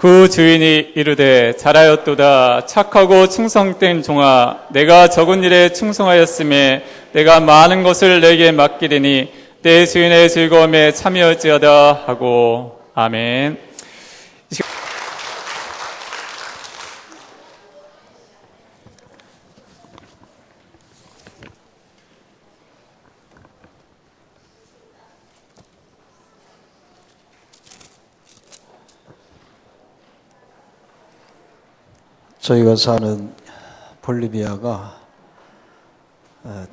그 주인이 이르되 잘하였도다. 착하고 충성된 종아, 내가 적은 일에 충성하였음에 내가 많은 것을 내게 맡기리니 내 주인의 즐거움에 참여할지어다 하고. 아멘. 저희가 사는 볼리비아가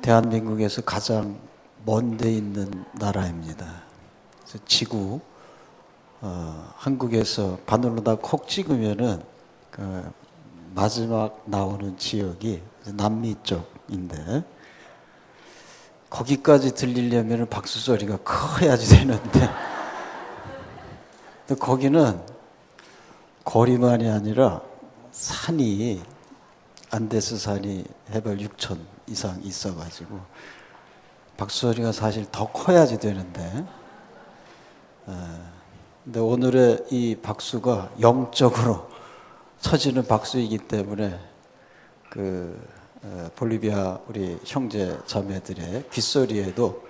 대한민국에서 가장 먼 데 있는 나라입니다. 그래서 지구 한국에서 바늘로 다 콕 찍으면은 그 마지막 나오는 지역이 남미 쪽인데, 거기까지 들리려면 박수 소리가 커야지 되는데 근데 거기는 거리만이 아니라 산이, 안데스 산이 해발 6,000 이상 있어가지고 박수소리가 사실 더 커야지 되는데, 근데 오늘의 이 박수가 영적으로 쳐지는 박수이기 때문에 볼리비아 우리 형제 자매들의 귓소리에도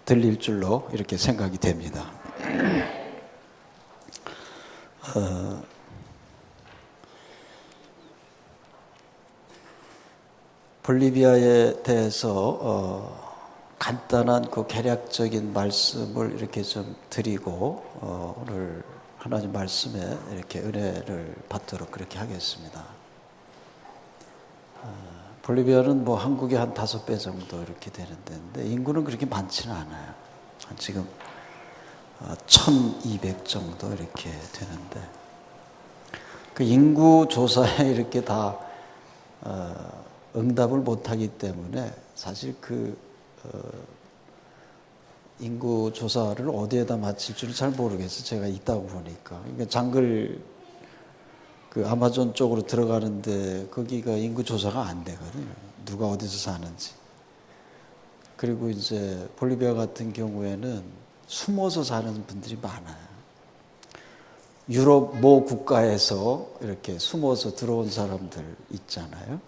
들릴 줄로 이렇게 생각이 됩니다. 볼리비아에 대해서 간단한 그 개략적인 말씀을 이렇게 좀 드리고 오늘 하나님 말씀에 이렇게 은혜를 받도록 그렇게 하겠습니다. 볼리비아는 뭐 한국의 한 5배 정도 이렇게 되는 데인데 인구는 그렇게 많지는 않아요. 지금 1,200 정도 이렇게 되는데, 그 인구 조사에 이렇게 다 응답을 못하기 때문에 사실 인구 조사를 어디에다 마칠 줄을 잘 모르겠어요. 제가 있다고 보니까. 그러니까 장글 아마존 쪽으로 들어가는데 거기가 인구 조사가 안 되거든요. 누가 어디서 사는지. 그리고 이제 볼리비아 같은 경우에는 숨어서 사는 분들이 많아요. 유럽 모 국가에서 이렇게 숨어서 들어온 사람들 있잖아요.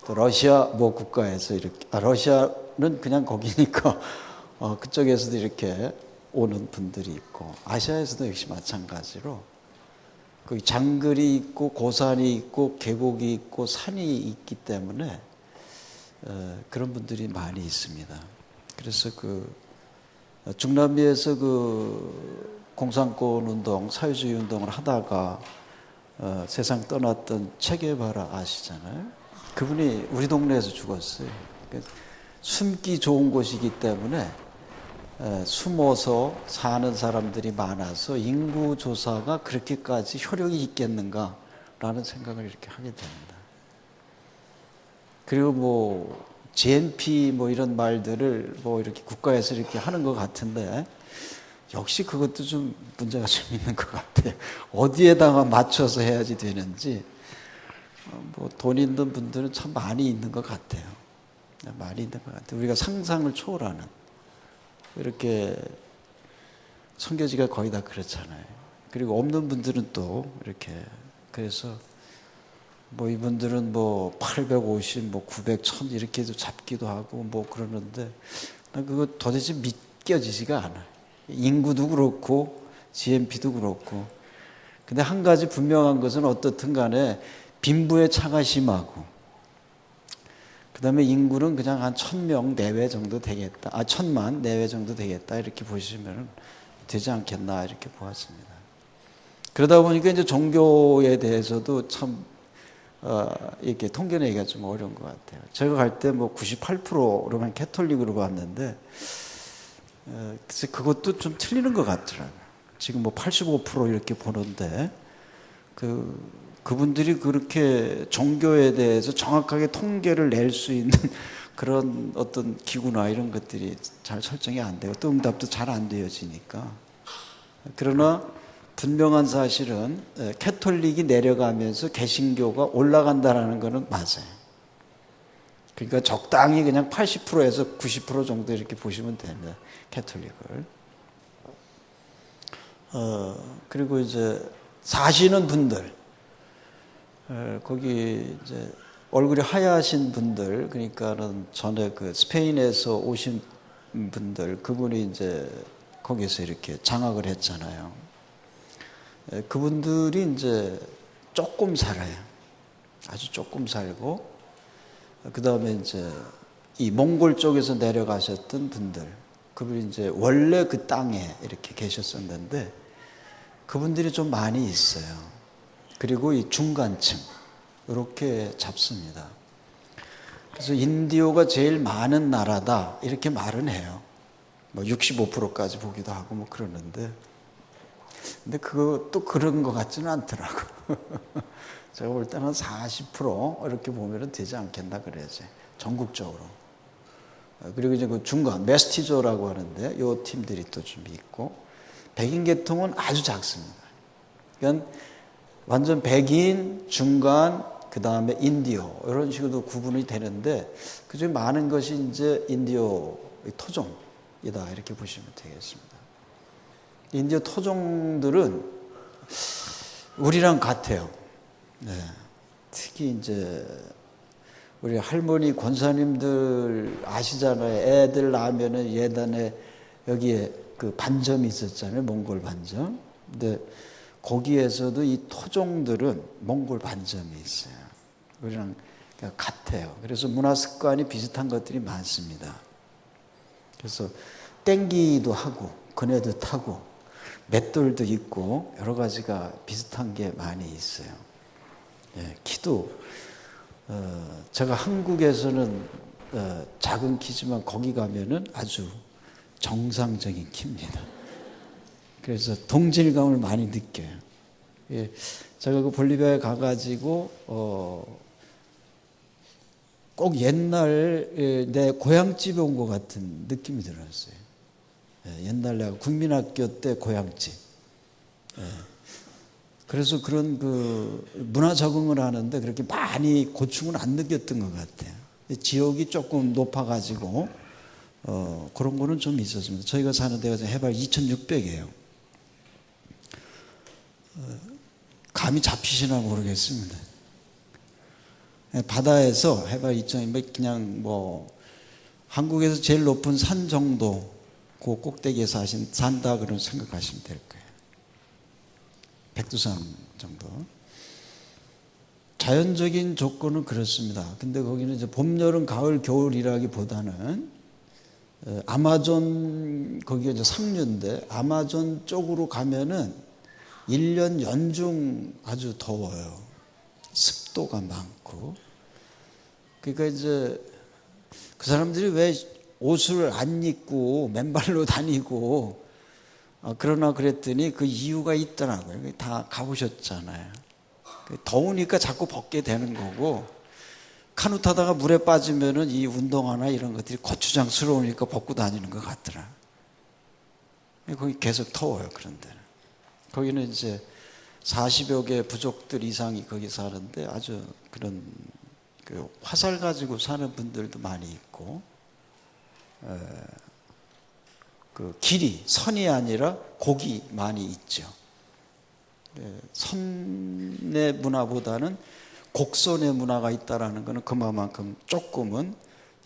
또 러시아 뭐 국가에서 이렇게, 러시아는 그냥 거기니까 그쪽에서도 이렇게 오는 분들이 있고, 아시아에서도 역시 마찬가지로 거기 장글이 있고 고산이 있고 계곡이 있고 산이 있기 때문에 그런 분들이 많이 있습니다. 그래서 중남미에서 공산권 운동, 사회주의 운동을 하다가 세상 떠났던 체게바라 아시잖아요. 그분이 우리 동네에서 죽었어요. 숨기 좋은 곳이기 때문에 숨어서 사는 사람들이 많아서 인구 조사가 그렇게까지 효력이 있겠는가라는 생각을 이렇게 하게 됩니다. 그리고 뭐 GNP 뭐 이런 말들을 뭐 이렇게 국가에서 이렇게 하는 것 같은데, 역시 그것도 좀 문제가 좀 있는 것 같아요. 어디에다가 맞춰서 해야지 되는지. 뭐 돈 있는 분들은 참 많이 있는 것 같아요. 많이 있는 것 같아요. 우리가 상상을 초월하는, 이렇게 선교지가 거의 다 그렇잖아요. 그리고 없는 분들은 또 이렇게, 그래서 뭐 이분들은 뭐 850, 뭐 900, 1000 이렇게도 잡기도 하고 뭐 그러는데, 난 그거 도대체 믿겨지지가 않아요. 인구도 그렇고 GNP도 그렇고. 근데 한 가지 분명한 것은 어떻든 간에 빈부의 차가 심하고, 그 다음에 인구는 그냥 한 1,000명 내외 정도 되겠다. 1,000만 내외 정도 되겠다. 이렇게 보시면 되지 않겠나 이렇게 보았습니다. 그러다 보니까 이제 종교에 대해서도 참 이렇게 통계 내기가 좀 어려운 것 같아요. 제가 갈 때 뭐 98%로만 캐톨릭으로 봤는데, 글쎄 그것도 좀 틀리는 것 같더라고요. 지금 뭐 85% 이렇게 보는데, 그분들이 그렇게 종교에 대해서 정확하게 통계를 낼 수 있는 그런 어떤 기구나 이런 것들이 잘 설정이 안 되고, 또 응답도 잘 안 되어지니까. 그러나 분명한 사실은 캐톨릭이 내려가면서 개신교가 올라간다는 것은 맞아요. 그러니까 적당히 그냥 80%에서 90% 정도 이렇게 보시면 됩니다. 캐톨릭을. 그리고 이제 사시는 분들, 거기 이제 얼굴이 하얗신 분들, 그러니까는 전에 그 스페인에서 오신 분들, 그분이 이제 거기서 이렇게 장학을 했잖아요. 그분들이 이제 조금 살아요. 아주 조금 살고, 그 다음에 이제 이 몽골 쪽에서 내려가셨던 분들, 그분이 이제 원래 그 땅에 이렇게 계셨었는데, 그분들이 좀 많이 있어요. 그리고 이 중간층, 이렇게 잡습니다. 그래서 인디오가 제일 많은 나라다, 이렇게 말은 해요. 뭐 65%까지 보기도 하고 뭐 그러는데, 근데 그것도 그런 것 같지는 않더라고. 제가 볼 때는 40% 이렇게 보면 되지 않겠나 그래야지, 전국적으로. 그리고 이제 그 중간 메스티조라고 하는데 요 팀들이 또 좀 있고, 백인 계통은 아주 작습니다. 그러니까 완전 백인, 중간, 그 다음에 인디오 이런 식으로 구분이 되는데, 그중에 많은 것이 이제 인디오 토종이다 이렇게 보시면 되겠습니다. 인디오 토종들은 우리랑 같아요. 네. 특히 이제 우리 할머니 권사님들 아시잖아요. 애들 낳으면은 예단에 여기에 그 반점이 있었잖아요. 몽골 반점. 근데 거기에서도 이 토종들은 몽골 반점이 있어요. 우리랑 같아요. 그래서 문화 습관이 비슷한 것들이 많습니다. 그래서 땡기도 하고 그네도 타고 맷돌도 있고 여러 가지가 비슷한 게 많이 있어요. 예, 키도 제가 한국에서는 작은 키지만 거기 가면은 아주 정상적인 키입니다. 그래서 동질감을 많이 느껴요. 예, 제가 그 볼리비아에 가가지고 꼭 옛날 내 고향집에 온 것 같은 느낌이 들었어요. 예, 옛날 내가 국민학교 때 고향집. 예. 그래서 그런 그 문화 적응을 하는데 그렇게 많이 고충은 안 느꼈던 것 같아요. 지역이 조금 높아가지고 그런 거는 좀 있었습니다. 저희가 사는 데가 해발 2,600이에요. 감이 잡히시나 모르겠습니다. 바다에서 해발 2,200 그냥 뭐 한국에서 제일 높은 산 정도 그 꼭대기에서 산다 그런 생각하시면 될 거예요. 백두산 정도. 자연적인 조건은 그렇습니다. 근데 거기는 이제 봄, 여름, 가을, 겨울이라기보다는 아마존, 거기가 이제 상류인데 아마존 쪽으로 가면은 1년 연중 아주 더워요. 습도가 많고. 그러니까 이제 그 사람들이 왜 옷을 안 입고 맨발로 다니고 그러나 그랬더니 그 이유가 있더라고요. 다 가보셨잖아요. 더우니까 자꾸 벗게 되는 거고, 카누 타다가 물에 빠지면은 이 운동화나 이런 것들이 거추장스러우니까 벗고 다니는 것 같더라. 거기 계속 더워요, 그런 데는. 거기는 이제 40여 개 부족들 이상이 거기 사는데 아주 그런 그 화살 가지고 사는 분들도 많이 있고, 그 길이 선이 아니라 곡이 많이 있죠. 선의 문화보다는 곡선의 문화가 있다라는 것은 그만큼 조금은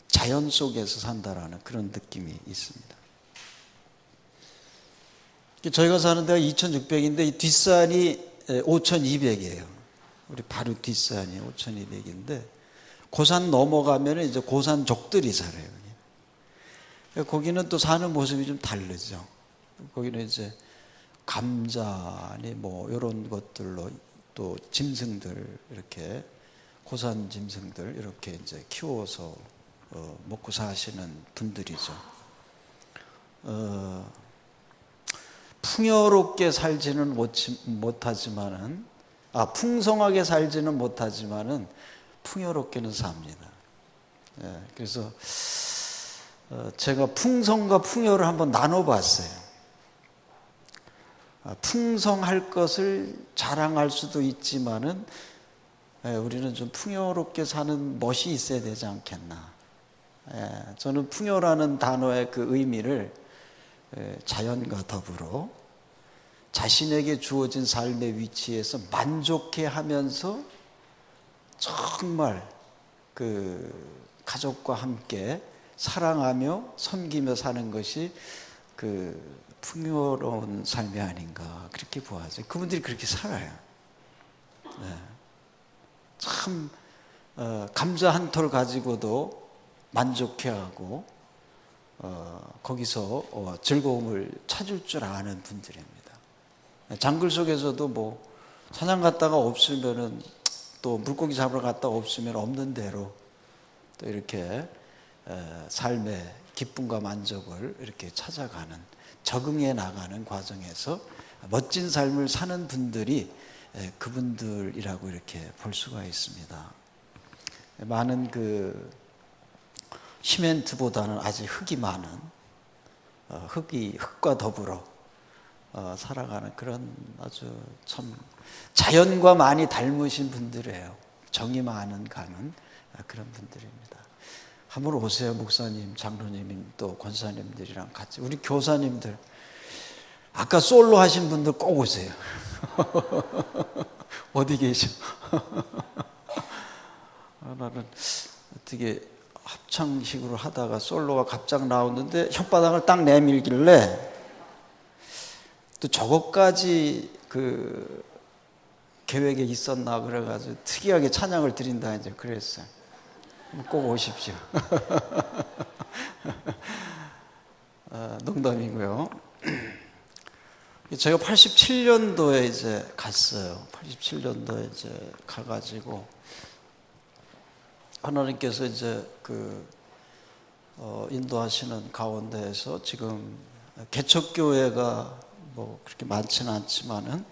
자연 속에서 산다라는 그런 느낌이 있습니다. 저희가 사는 데가 2,600인데 이 뒷산이 5,200이에요. 우리 바로 뒷산이 5,200인데 고산 넘어가면 이제 고산족들이 살아요. 거기는 또 사는 모습이 좀 다르죠. 거기는 이제 감자니 뭐 이런 것들로 또 짐승들 이렇게 고산 짐승들 이렇게 이제 키워서 먹고 사시는 분들이죠. 풍요롭게 살지는 못하지만은 풍성하게 살지는 못하지만은 풍요롭게는 삽니다. 예, 그래서 제가 풍성과 풍요를 한번 나눠봤어요. 풍성할 것을 자랑할 수도 있지만은 우리는 좀 풍요롭게 사는 멋이 있어야 되지 않겠나. 저는 풍요라는 단어의 그 의미를 자연과 더불어 자신에게 주어진 삶의 위치에서 만족해하면서 정말 그 가족과 함께 사랑하며 섬기며 사는 것이 그 풍요로운 삶이 아닌가 그렇게 보아져요. 그분들이 그렇게 살아요. 네. 참 감자 한 톨 가지고도 만족해하고 거기서 즐거움을 찾을 줄 아는 분들입니다. 장글 속에서도 뭐 사냥 갔다가 없으면은 또 물고기 잡으러 갔다가 없으면 없는 대로 또 이렇게 삶의 기쁨과 만족을 이렇게 찾아가는, 적응해 나가는 과정에서 멋진 삶을 사는 분들이 그분들이라고 이렇게 볼 수가 있습니다. 많은 그 시멘트보다는 아직 흙이 많은, 흙과 더불어 살아가는 그런 아주 참 자연과 많이 닮으신 분들이에요. 정이 많은 가는 그런 분들입니다. 한번 오세요. 목사님, 장로님, 또 권사님들이랑 같이. 우리 교사님들 아까 솔로 하신 분들 꼭 오세요. 어디 계셔? 나는 어떻게 합창식으로 하다가 솔로가 갑자기 나오는데 혓바닥을 딱 내밀길래 또 저것까지 그 계획에 있었나 그래가지고 특이하게 찬양을 드린다 이제 그랬어요. 꼭 오십시오. 농담이고요. 제가 87년도에 이제 갔어요. 87년도에 이제 가가지고 하나님께서 이제 인도하시는 가운데에서 지금 개척교회가 뭐 그렇게 많지는 않지만은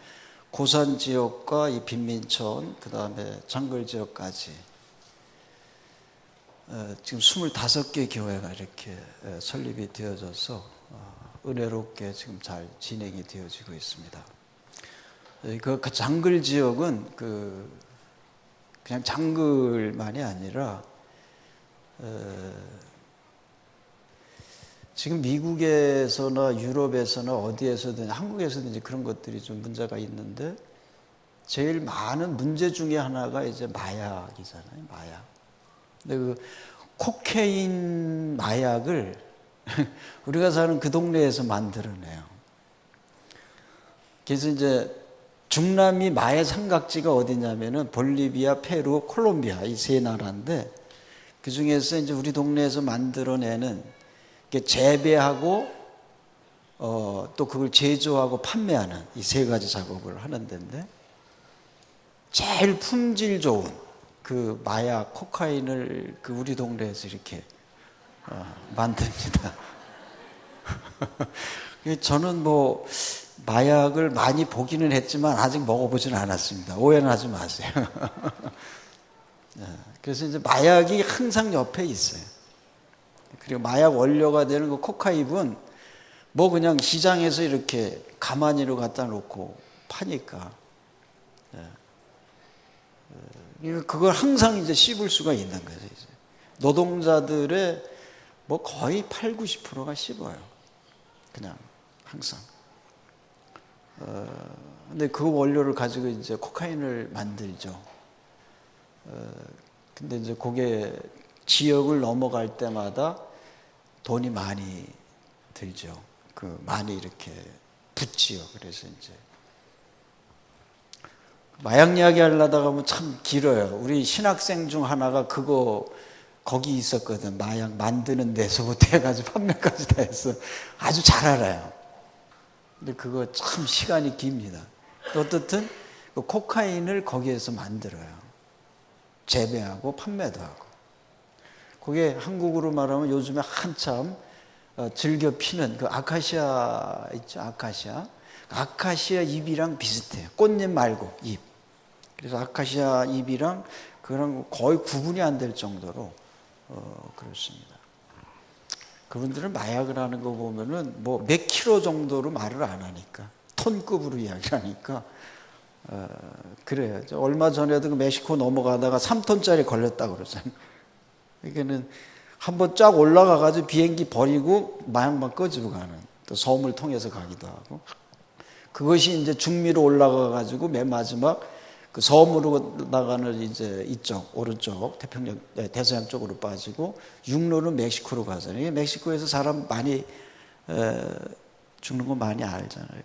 고산 지역과 이 빈민촌, 그 다음에 장글 지역까지 지금 25개 교회가 이렇게 설립이 되어져서 은혜롭게 지금 잘 진행이 되어지고 있습니다. 그 장글 지역은 그냥 장글만이 아니라 지금 미국에서나 유럽에서나 어디에서든 한국에서든 그런 것들이 좀 문제가 있는데 제일 많은 문제 중에 하나가 이제 마약이잖아요. 마약. 근데 그 코케인 마약을 우리가 사는 그 동네에서 만들어내요. 그래서 이제 중남미 마의 삼각지가 어디냐면은 볼리비아, 페루, 콜롬비아 이 세 나라인데 그 중에서 이제 우리 동네에서 만들어내는 재배하고 또 그걸 제조하고 판매하는 이 세 가지 작업을 하는 데인데 제일 품질 좋은 그 마약 코카인을 그 우리 동네에서 이렇게 만듭니다. 저는 뭐 마약을 많이 보기는 했지만 아직 먹어보지는 않았습니다. 오해는 하지 마세요. 그래서 이제 마약이 항상 옆에 있어요. 그리고 마약 원료가 되는 그 코카인은 뭐 그냥 시장에서 이렇게 가마니로 갖다 놓고 파니까 그걸 항상 이제 씹을 수가 있는 거죠. 이제. 노동자들의 뭐 거의 8, 90%가 씹어요. 그냥 항상. 근데 그 원료를 가지고 이제 코카인을 만들죠. 근데 이제 그게 지역을 넘어갈 때마다 돈이 많이 들죠. 많이 이렇게 붙지요. 그래서 이제 마약 이야기 하려다가 뭐 참 길어요. 우리 신학생 중 하나가 거기 있었거든. 마약 만드는 데서부터 해가지고 판매까지 다 했어. 아주 잘 알아요. 근데 그거 참 시간이 깁니다. 어떻든 그 코카인을 거기에서 만들어요. 재배하고 판매도 하고. 그게 한국으로 말하면 요즘에 한참 즐겨 피는 그 아카시아 있죠. 아카시아 잎이랑 비슷해요. 꽃잎 말고 잎. 그래서 아카시아 잎이랑 그런 거의 구분이 안 될 정도로 그렇습니다. 그분들은 마약을 하는 거 보면은 뭐 몇 킬로 정도로 말을 안 하니까 톤급으로 이야기를 하니까 그래요. 얼마 전에도 그 멕시코 넘어가다가 3톤짜리 걸렸다고 그러잖아요. 그러니까는 한번 쫙 올라가가지고 비행기 버리고 마약만 꺼지고 가는 또 섬을 통해서 가기도 하고 그것이 이제 중미로 올라가 가지고 맨 마지막 그 섬으로 나가는 이제 이쪽 오른쪽 태평양 대서양 쪽으로 빠지고 육로는 멕시코로 가잖아요. 멕시코에서 사람 많이 죽는 거 많이 알잖아요.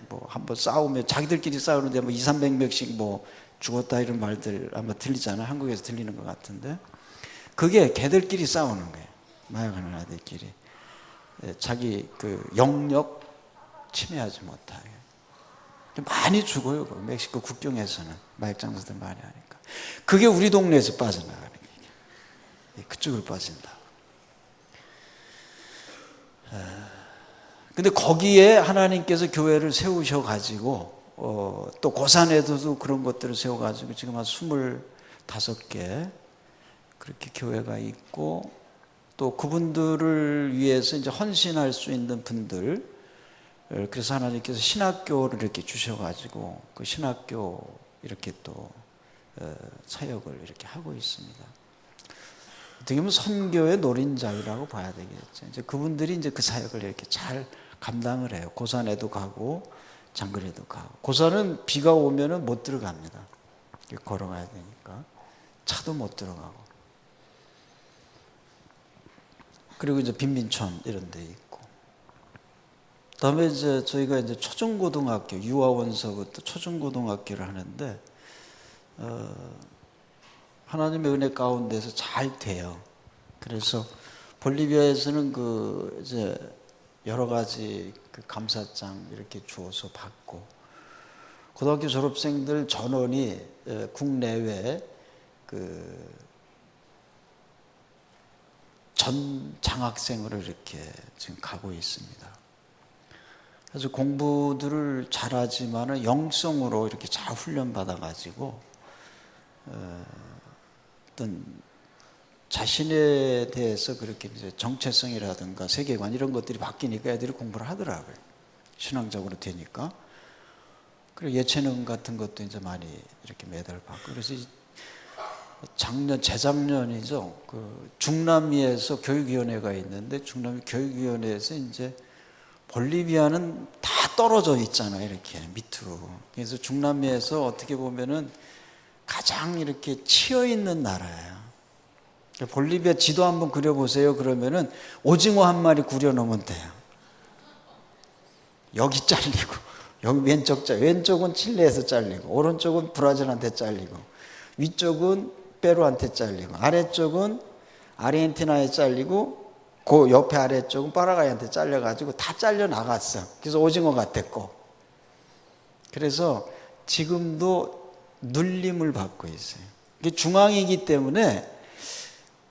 뭐 한번 싸우면 자기들끼리 싸우는데 뭐 200~300명씩 뭐 죽었다 이런 말들 아마 들리잖아요. 한국에서 들리는 것 같은데 그게 걔들끼리 싸우는 거예요. 마약하는 아들끼리 자기 그 영역 침해하지 못하게 많이 죽어요. 멕시코 국경에서는 마약 장사들 많이 하니까 그게 우리 동네에서 빠져나가는 거예요. 그쪽으로 빠진다. 근데 거기에 하나님께서 교회를 세우셔가지고 또 고산에도 그런 것들을 세워가지고 지금 한 25개 그렇게 교회가 있고 또 그분들을 위해서 이제 헌신할 수 있는 분들 그래서 하나님께서 신학교를 이렇게 주셔가지고 그 신학교 이렇게 또 사역을 이렇게 하고 있습니다. 어떻게 보면 선교의 노린자위라고 봐야 되겠죠. 이제 그분들이 이제 그 사역을 이렇게 잘 감당을 해요. 고산에도 가고 장거리에도 가고. 고산은 비가 오면은 못 들어갑니다. 걸어가야 되니까 차도 못 들어가고. 그리고 이제 빈민촌 이런 데 있고. 그다음에 이제 저희가 이제 초중고등학교 유아원서부터 초중고등학교를 하는데 하나님의 은혜 가운데서 잘 돼요. 그래서 볼리비아에서는 그 이제 여러 가지 그 감사장 이렇게 주어서 받고 고등학교 졸업생들 전원이 국내외 그 전 장학생으로 이렇게 지금 가고 있습니다. 그래서 공부들을 잘하지만은 영성으로 이렇게 잘 훈련 받아가지고 어떤 자신에 대해서 그렇게 이제 정체성이라든가 세계관 이런 것들이 바뀌니까 애들이 공부를 하더라고요. 신앙적으로 되니까. 그리고 예체능 같은 것도 이제 많이 이렇게 메달 받고. 그래서 재작년이죠. 그 중남미에서 교육위원회가 있는데 중남미 교육위원회에서 이제 볼리비아는 다 떨어져 있잖아요. 이렇게 밑으로. 그래서 중남미에서 어떻게 보면은 가장 이렇게 치여 있는 나라예요. 볼리비아 지도 한번 그려보세요. 그러면은 오징어 한 마리 구려놓으면 돼요. 여기 잘리고, 여기 왼쪽은 칠레에서 잘리고, 오른쪽은 브라질한테 잘리고, 위쪽은 페루한테 잘리고, 아래쪽은 아르헨티나에 잘리고, 그 옆에 아래쪽은 파라과이한테 잘려가지고 다 잘려 나갔어. 그래서 오징어 같았고. 그래서 지금도 눌림을 받고 있어요. 이게 중앙이기 때문에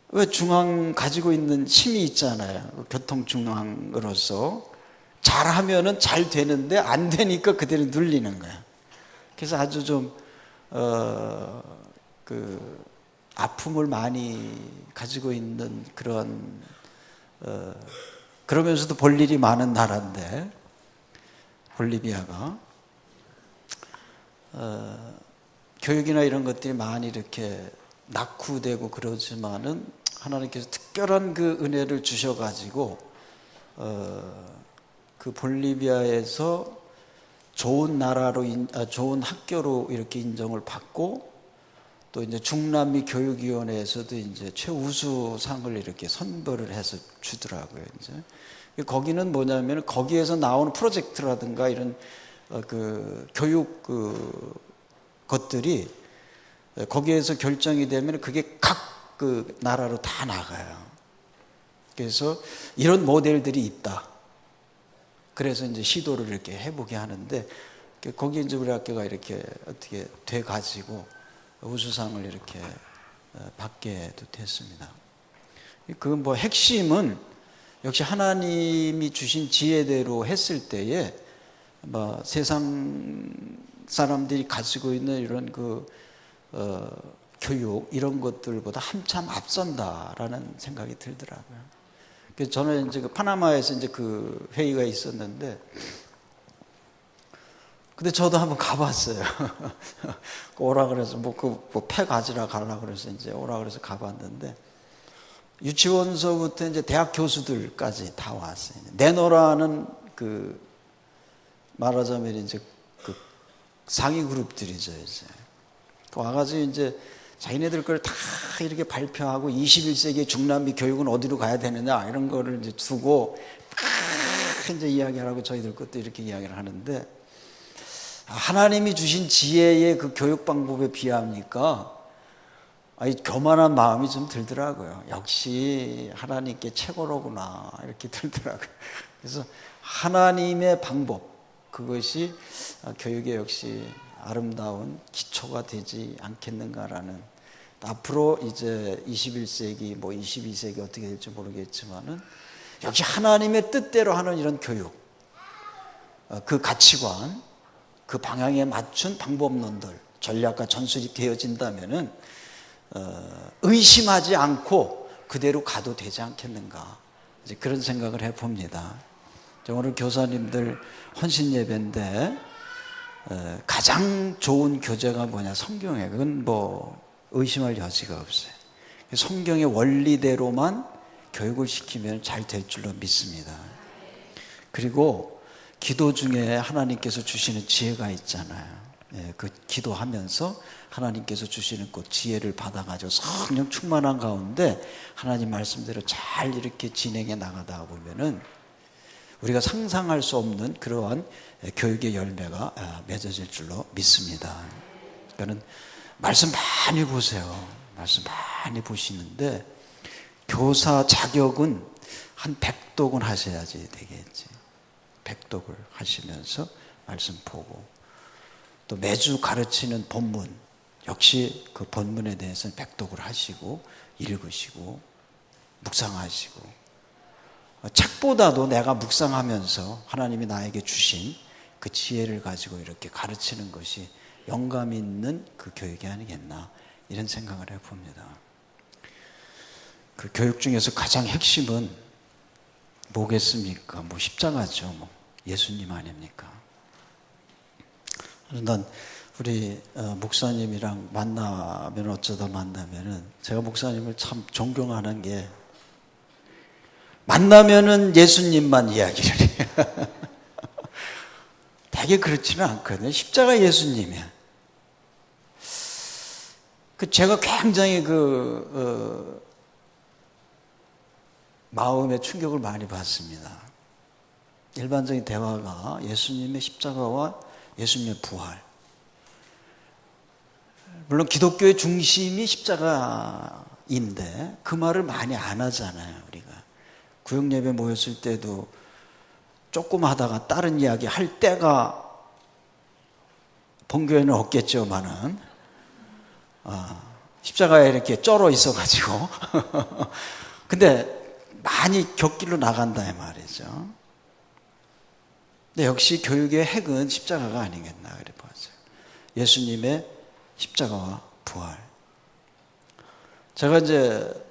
왜 중앙 가지고 있는 힘이 있잖아요. 교통중앙으로서 잘하면은 잘 되는데 안 되니까 그대로 눌리는 거야. 그래서 아주 좀 아픔을 많이 가지고 있는 그런 그러면서도 볼 일이 많은 나라인데 볼리비아가 교육이나 이런 것들이 많이 이렇게 낙후되고 그러지만은 하나님께서 특별한 그 은혜를 주셔가지고 그 볼리비아에서 좋은 나라로 좋은 학교로 이렇게 인정을 받고 또 이제 중남미 교육위원회에서도 이제 최우수상을 이렇게 선별을 해서 주더라고요. 이제 거기는 뭐냐면 거기에서 나오는 프로젝트라든가 이런 그 교육 것들이 거기에서 결정이 되면 그게 각 그 나라로 다 나가요. 그래서 이런 모델들이 있다. 그래서 이제 시도를 이렇게 해보게 하는데 거기 이제 우리 학교가 이렇게 어떻게 돼 가지고 우수상을 이렇게 받게도 됐습니다. 그 뭐 핵심은 역시 하나님이 주신 지혜대로 했을 때에 뭐 세상 사람들이 가지고 있는 이런 교육 이런 것들보다 한참 앞선다라는 생각이 들더라고요. 그래서 저는 이제 파나마에서 이제 그 회의가 있었는데, 근데 저도 한번 가봤어요. 오라 그래서 폐 가지러 가려고 그래서 이제 오라 그래서 가봤는데 유치원서부터 이제 대학 교수들까지 다 왔어요. 내노라는 그 말하자면 이제 그 상위 그룹들이죠, 이제. 와가지고 이제 자기네들 걸 다 이렇게 발표하고 21세기의 중남미 교육은 어디로 가야 되느냐 이런 거를 이제 두고 막 이제 이야기하라고 저희들 것도 이렇게 이야기를 하는데, 하나님이 주신 지혜의 그 교육 방법에 비하니까 교만한 마음이 좀 들더라고요. 역시 하나님께 최고로구나 이렇게 들더라고요. 그래서 하나님의 방법, 그것이 교육의 역시 아름다운 기초가 되지 않겠는가라는, 앞으로 이제 21세기 뭐 22세기 어떻게 될지 모르겠지만은 역시 하나님의 뜻대로 하는 이런 교육, 그 가치관, 그 방향에 맞춘 방법론들, 전략과 전술이 되어진다면은 의심하지 않고 그대로 가도 되지 않겠는가, 이제 그런 생각을 해봅니다. 오늘 교사님들 헌신 예배인데 가장 좋은 교재가 뭐냐? 성경에. 그건 뭐 의심할 여지가 없어요. 성경의 원리대로만 교육을 시키면 잘 될 줄로 믿습니다. 그리고 기도 중에 하나님께서 주시는 지혜가 있잖아요. 그 기도하면서 하나님께서 주시는 그 지혜를 받아가지고 성령 충만한 가운데 하나님 말씀대로 잘 이렇게 진행해 나가다 보면은 우리가 상상할 수 없는 그러한 교육의 열매가 맺어질 줄로 믿습니다. 그러니까는 말씀 많이 보세요. 말씀 많이 보시는데 교사 자격은 한 100독은 하셔야지 되겠지. 100독을 하시면서 말씀 보고, 또 매주 가르치는 본문, 역시 그 본문에 대해서는 100독을 하시고 읽으시고 묵상하시고, 책보다도 내가 묵상하면서 하나님이 나에게 주신 그 지혜를 가지고 이렇게 가르치는 것이 영감 있는 그 교육이 아니겠나, 이런 생각을 해봅니다. 그 교육 중에서 가장 핵심은 뭐겠습니까? 뭐 십자가죠. 뭐 예수님 아닙니까? 난 우리 목사님이랑 만나면, 어쩌다 만나면은 제가 목사님을 참 존경하는 게, 만나면은 예수님만 이야기를 해요. 되게 그렇지는 않거든요. 십자가 예수님이야. 제가 굉장히 마음에 충격을 많이 받습니다. 일반적인 대화가 예수님의 십자가와 예수님의 부활. 물론 기독교의 중심이 십자가인데 그 말을 많이 안 하잖아요, 우리가. 구역예배 모였을 때도 조금 하다가 다른 이야기 할 때가 본교회는 없겠지만은 십자가에 이렇게 쩔어 있어가지고 근데 많이 곁길로 나간다 이 말이죠. 근데 역시 교육의 핵은 십자가가 아니겠나 그래 봤어요. 예수님의 십자가와 부활. 제가 이제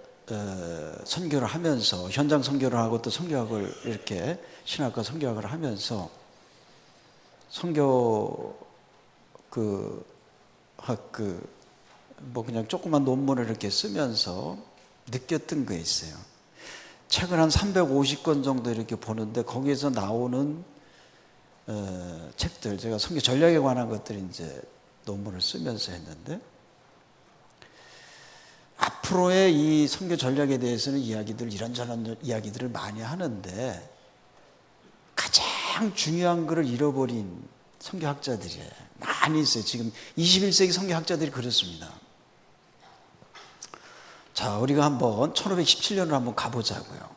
선교를 하면서, 현장 선교를 하고 또 선교학을 이렇게 신학과 선교학을 하면서 선교 뭐 그냥 조그만 논문을 이렇게 쓰면서 느꼈던 게 있어요. 책을 한 350권 정도 이렇게 보는데 거기에서 나오는 책들, 제가 선교 전략에 관한 것들 이제 논문을 쓰면서 했는데, 앞으로의 이 선교 전략에 대해서는 이런저런 이야기들을 많이 하는데 가장 중요한 것을 잃어버린 선교학자들이 많이 있어요. 지금 21세기 선교학자들이 그렇습니다. 자, 우리가 한번 1517년으로 한번 가보자고요.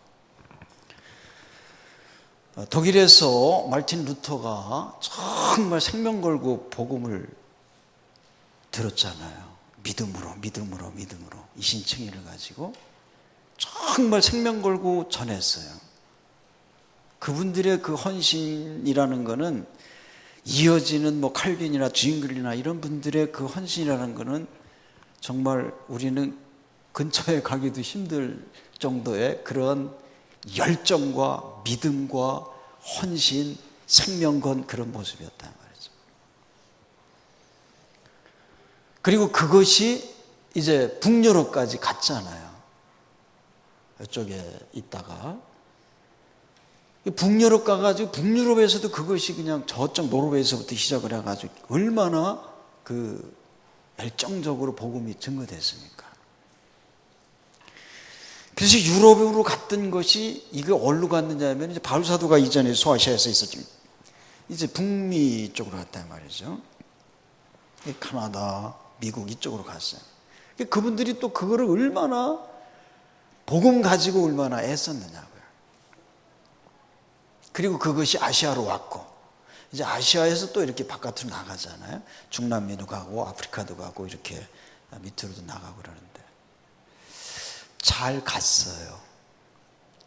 독일에서 마르틴 루터가 정말 생명 걸고 복음을 들었잖아요. 믿음으로 이신칭의를 가지고 정말 생명 걸고 전했어요. 그분들의 그 헌신이라는 거는 이어지는 뭐 칼빈이나 주인글이나 이런 분들의 그 헌신이라는 거는 정말 우리는 근처에 가기도 힘들 정도의 그런 열정과 믿음과 헌신, 생명 건 그런 모습이었단 말이죠. 그리고 그것이 이제 북유럽까지 갔잖아요. 이쪽에 있다가 북유럽 가가지고 북유럽에서도 그것이 그냥 저쪽 노르웨이에서부터 시작을 해가지고 얼마나 그 열정적으로 복음이 증거됐습니까? 그래서 유럽으로 갔던 것이 이게 어디로 갔느냐 하면 이제 바울 사도가 이전에 소아시아에서 있었지만 이제 북미 쪽으로 갔단 말이죠. 카나다, 미국 이쪽으로 갔어요. 그분들이 또 그거를 얼마나 복음 가지고 얼마나 애썼느냐고요. 그리고 그것이 아시아로 왔고 이제 아시아에서 또 이렇게 바깥으로 나가잖아요. 중남미도 가고 아프리카도 가고 이렇게 밑으로도 나가고 그러는데 잘 갔어요.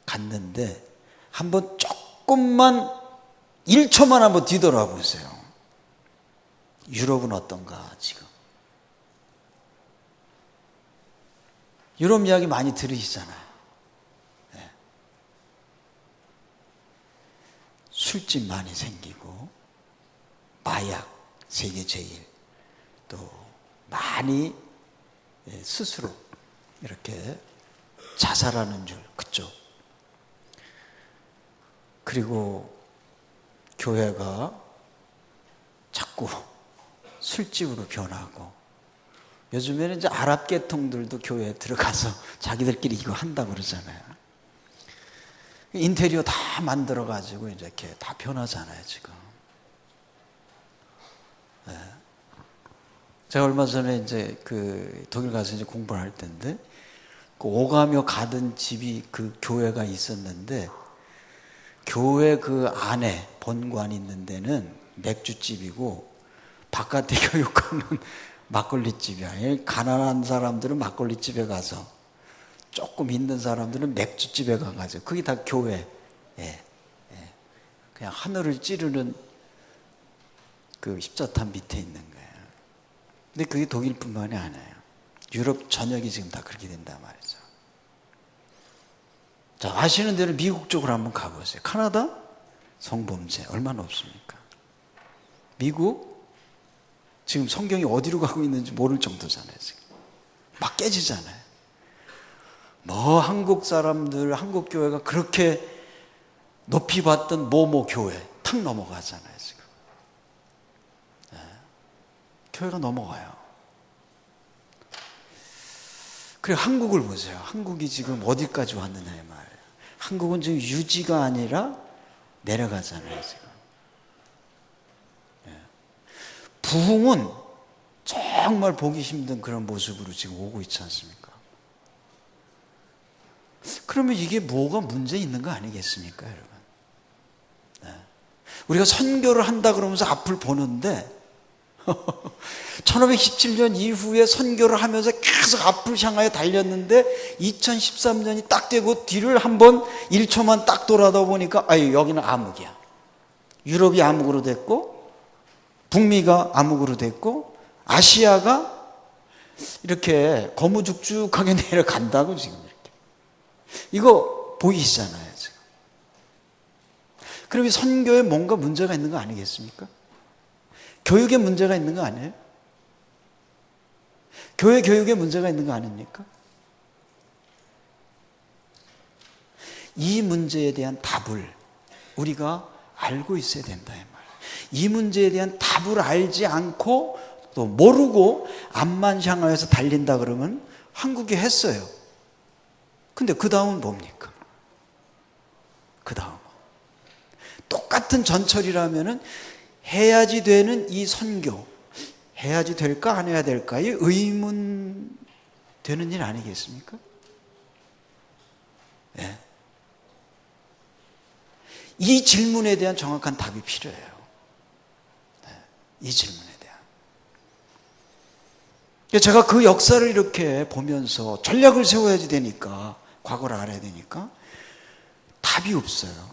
갔는데 한번 조금만 1초만 한번 뒤돌아보세요. 유럽은 어떤가 지금? 유럽 이야기 많이 들으시잖아요. 네. 술집 많이 생기고 마약 세계 제일 또 많이 스스로 이렇게 자살하는 줄 그쪽 그리고 교회가 자꾸 술집으로 변하고 요즘에는 이제 아랍 계통들도 교회에 들어가서 자기들끼리 이거 한다고 그러잖아요. 인테리어 다 만들어 가지고 이렇게 다 변하잖아요 지금. 네. 제가 얼마 전에 이제 그 독일 가서 이제 공부를 할 때인데 그 오가며 가던 집이 그 교회가 있었는데 교회 그 안에 본관 있는 데는 맥주집이고 바깥에 교육하는 막걸리집이야. 가난한 사람들은 막걸리집에 가서 조금 있는 사람들은 맥주집에 가가지고 그게 다 교회. 그냥 하늘을 찌르는 그 십자탄 밑에 있는 거예요. 근데 그게 독일뿐만이 아니에요. 유럽 전역이 지금 다 그렇게 된단 말이죠. 자, 아시는 대로 미국 쪽으로 한번 가보세요. 카나다 성범죄 얼마나 없습니까? 미국 지금 성경이 어디로 가고 있는지 모를 정도잖아요. 지금 막 깨지잖아요. 뭐 한국 사람들 한국 교회가 그렇게 높이 봤던 모모 교회 탁 넘어가잖아요. 지금 네. 교회가 넘어가요. 그리고 한국을 보세요. 한국이 지금 어디까지 왔느냐의 말이에요. 한국은 지금 유지가 아니라 내려가잖아요. 지금 부흥은 정말 보기 힘든 그런 모습으로 지금 오고 있지 않습니까? 그러면 이게 뭐가 문제 있는 거 아니겠습니까, 여러분? 네. 우리가 선교를 한다 그러면서 앞을 보는데 1517년 이후에 선교를 하면서 계속 앞을 향하여 달렸는데 2013년이 딱 되고 뒤를 한번 1초만 딱 돌아다 보니까 아유 여기는 암흑이야. 유럽이 암흑으로 됐고 북미가 암흑으로 됐고 아시아가 이렇게 거무죽죽하게 내려간다고 지금 이렇게. 이거 보이시잖아요 지금. 그럼 이 선교에 뭔가 문제가 있는 거 아니겠습니까? 교육에 문제가 있는 거 아니에요? 교회 교육에 문제가 있는 거 아닙니까? 이 문제에 대한 답을 우리가 알고 있어야 된다 이 말. 이 문제에 대한 답을 알지 않고 또 모르고 앞만 향하여서 달린다 그러면 한국이 했어요. 근데 그 다음은 뭡니까? 그 다음은 똑같은 전철이라면은 해야지 되는 이 선교 해야지 될까 안 해야 될까의 의문 되는 일 아니겠습니까? 네. 이 질문에 대한 정확한 답이 필요해요. 네. 이 질문에 대한. 제가 그 역사를 이렇게 보면서 전략을 세워야지 되니까 과거를 알아야 되니까 답이 없어요.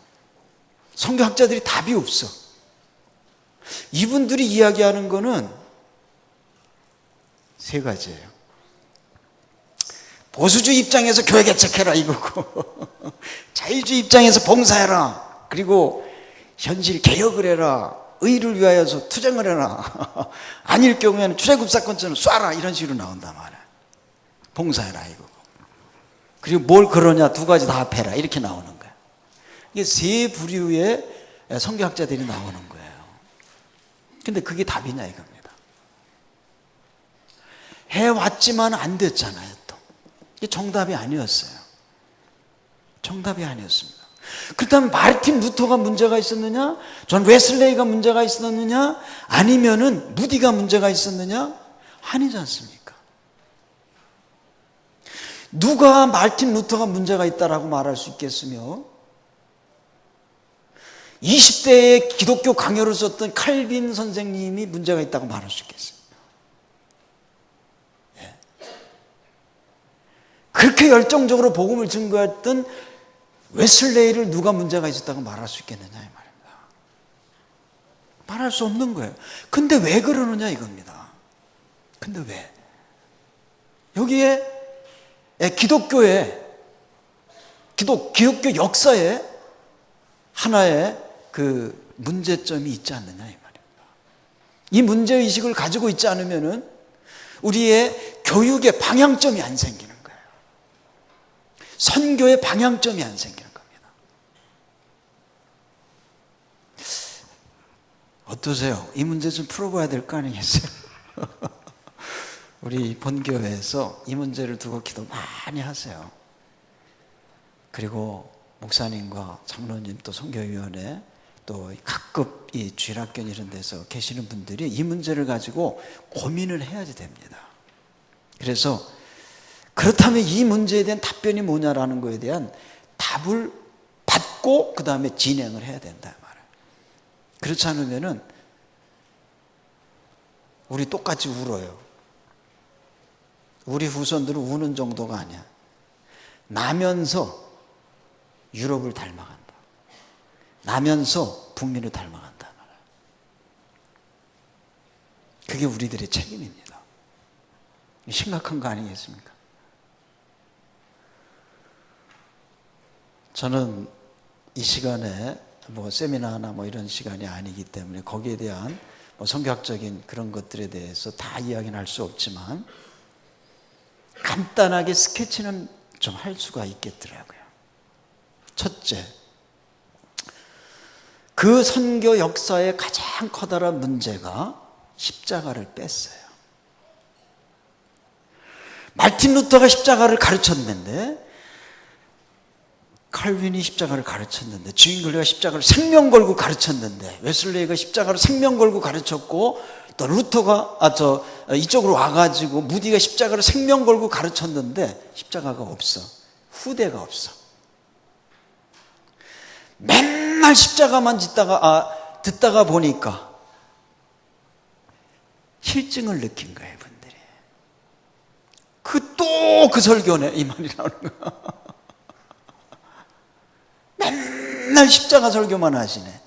성경학자들이 답이 없어. 이분들이 이야기하는 거는 세 가지예요. 보수주의 입장에서 교회 개척해라 이거고 자유주의 입장에서 봉사해라 그리고 현실 개혁을 해라 의를 위하여서 투쟁을 해라 아닐 경우에는 출애굽 사건처럼 쏴라 이런 식으로 나온단 말이야. 봉사해라 이거고 그리고 뭘 그러냐 두 가지 다 합해라 이렇게 나오는 거야. 이게 세 부류의 성경학자들이 나오는 거예요. 근데 그게 답이냐 이겁니다. 해왔지만 안 됐잖아요. 또 이게 정답이 아니었어요. 정답이 아니었습니다. 그렇다면 마르틴 루터가 문제가 있었느냐? 존 웨슬레이가 문제가 있었느냐? 아니면은 무디가 문제가 있었느냐? 아니지 않습니까? 누가 마르틴 루터가 문제가 있다라고 말할 수 있겠으며 20대에 기독교 강요를 썼던 칼빈 선생님이 문제가 있다고 말할 수 있겠어요? 예. 그렇게 열정적으로 복음을 증거했던 웨슬레이를 누가 문제가 있었다고 말할 수 있겠느냐 이 말입니다. 말할 수 없는 거예요. 근데 왜 그러느냐 이겁니다. 근데 왜? 여기에 기독교 역사에 하나의 그 문제점이 있지 않느냐 이 말입니다. 이 문제의식을 가지고 있지 않으면은 우리의 교육의 방향점이 안 생기는 거예요. 선교의 방향점이 안 생기는 겁니다. 어떠세요? 이 문제 좀 풀어봐야 될 거 아니겠어요? 우리 본교회에서 이 문제를 두고 기도 많이 하세요. 그리고 목사님과 장로님 또 선교위원회 또 각급 이 주일학교 이런 데서 계시는 분들이 이 문제를 가지고 고민을 해야지 됩니다. 그래서 그렇다면 이 문제에 대한 답변이 뭐냐라는 거에 대한 답을 받고 그 다음에 진행을 해야 된다 말이에요. 그렇지 않으면은 우리 똑같이 울어요. 우리 후손들은 우는 정도가 아니야. 나면서 유럽을 닮아간다. 나면서 북미를 닮아간다. 그게 우리들의 책임입니다. 심각한 거 아니겠습니까? 저는 이 시간에 뭐 세미나나 뭐 이런 시간이 아니기 때문에 거기에 대한 뭐 성경학적인 그런 것들에 대해서 다 이야기는 할 수 없지만 간단하게 스케치는 좀 할 수가 있겠더라고요. 첫째, 그 선교 역사의 가장 커다란 문제가 십자가를 뺐어요. 마르틴 루터가 십자가를 가르쳤는데, 칼빈이 십자가를 가르쳤는데, 주인글레가 십자가를 생명 걸고 가르쳤는데, 웨슬레이가 십자가를 생명 걸고 가르쳤고, 또 루터가 이쪽으로 와가지고 무디가 십자가를 생명 걸고 가르쳤는데 십자가가 없어. 후대가 없어. 맨날 십자가만 듣다가 보니까 실증을 느낀 거예요, 분들이. 또 그 설교네, 이 말이 나오는 거야. 맨날 십자가 설교만 하시네.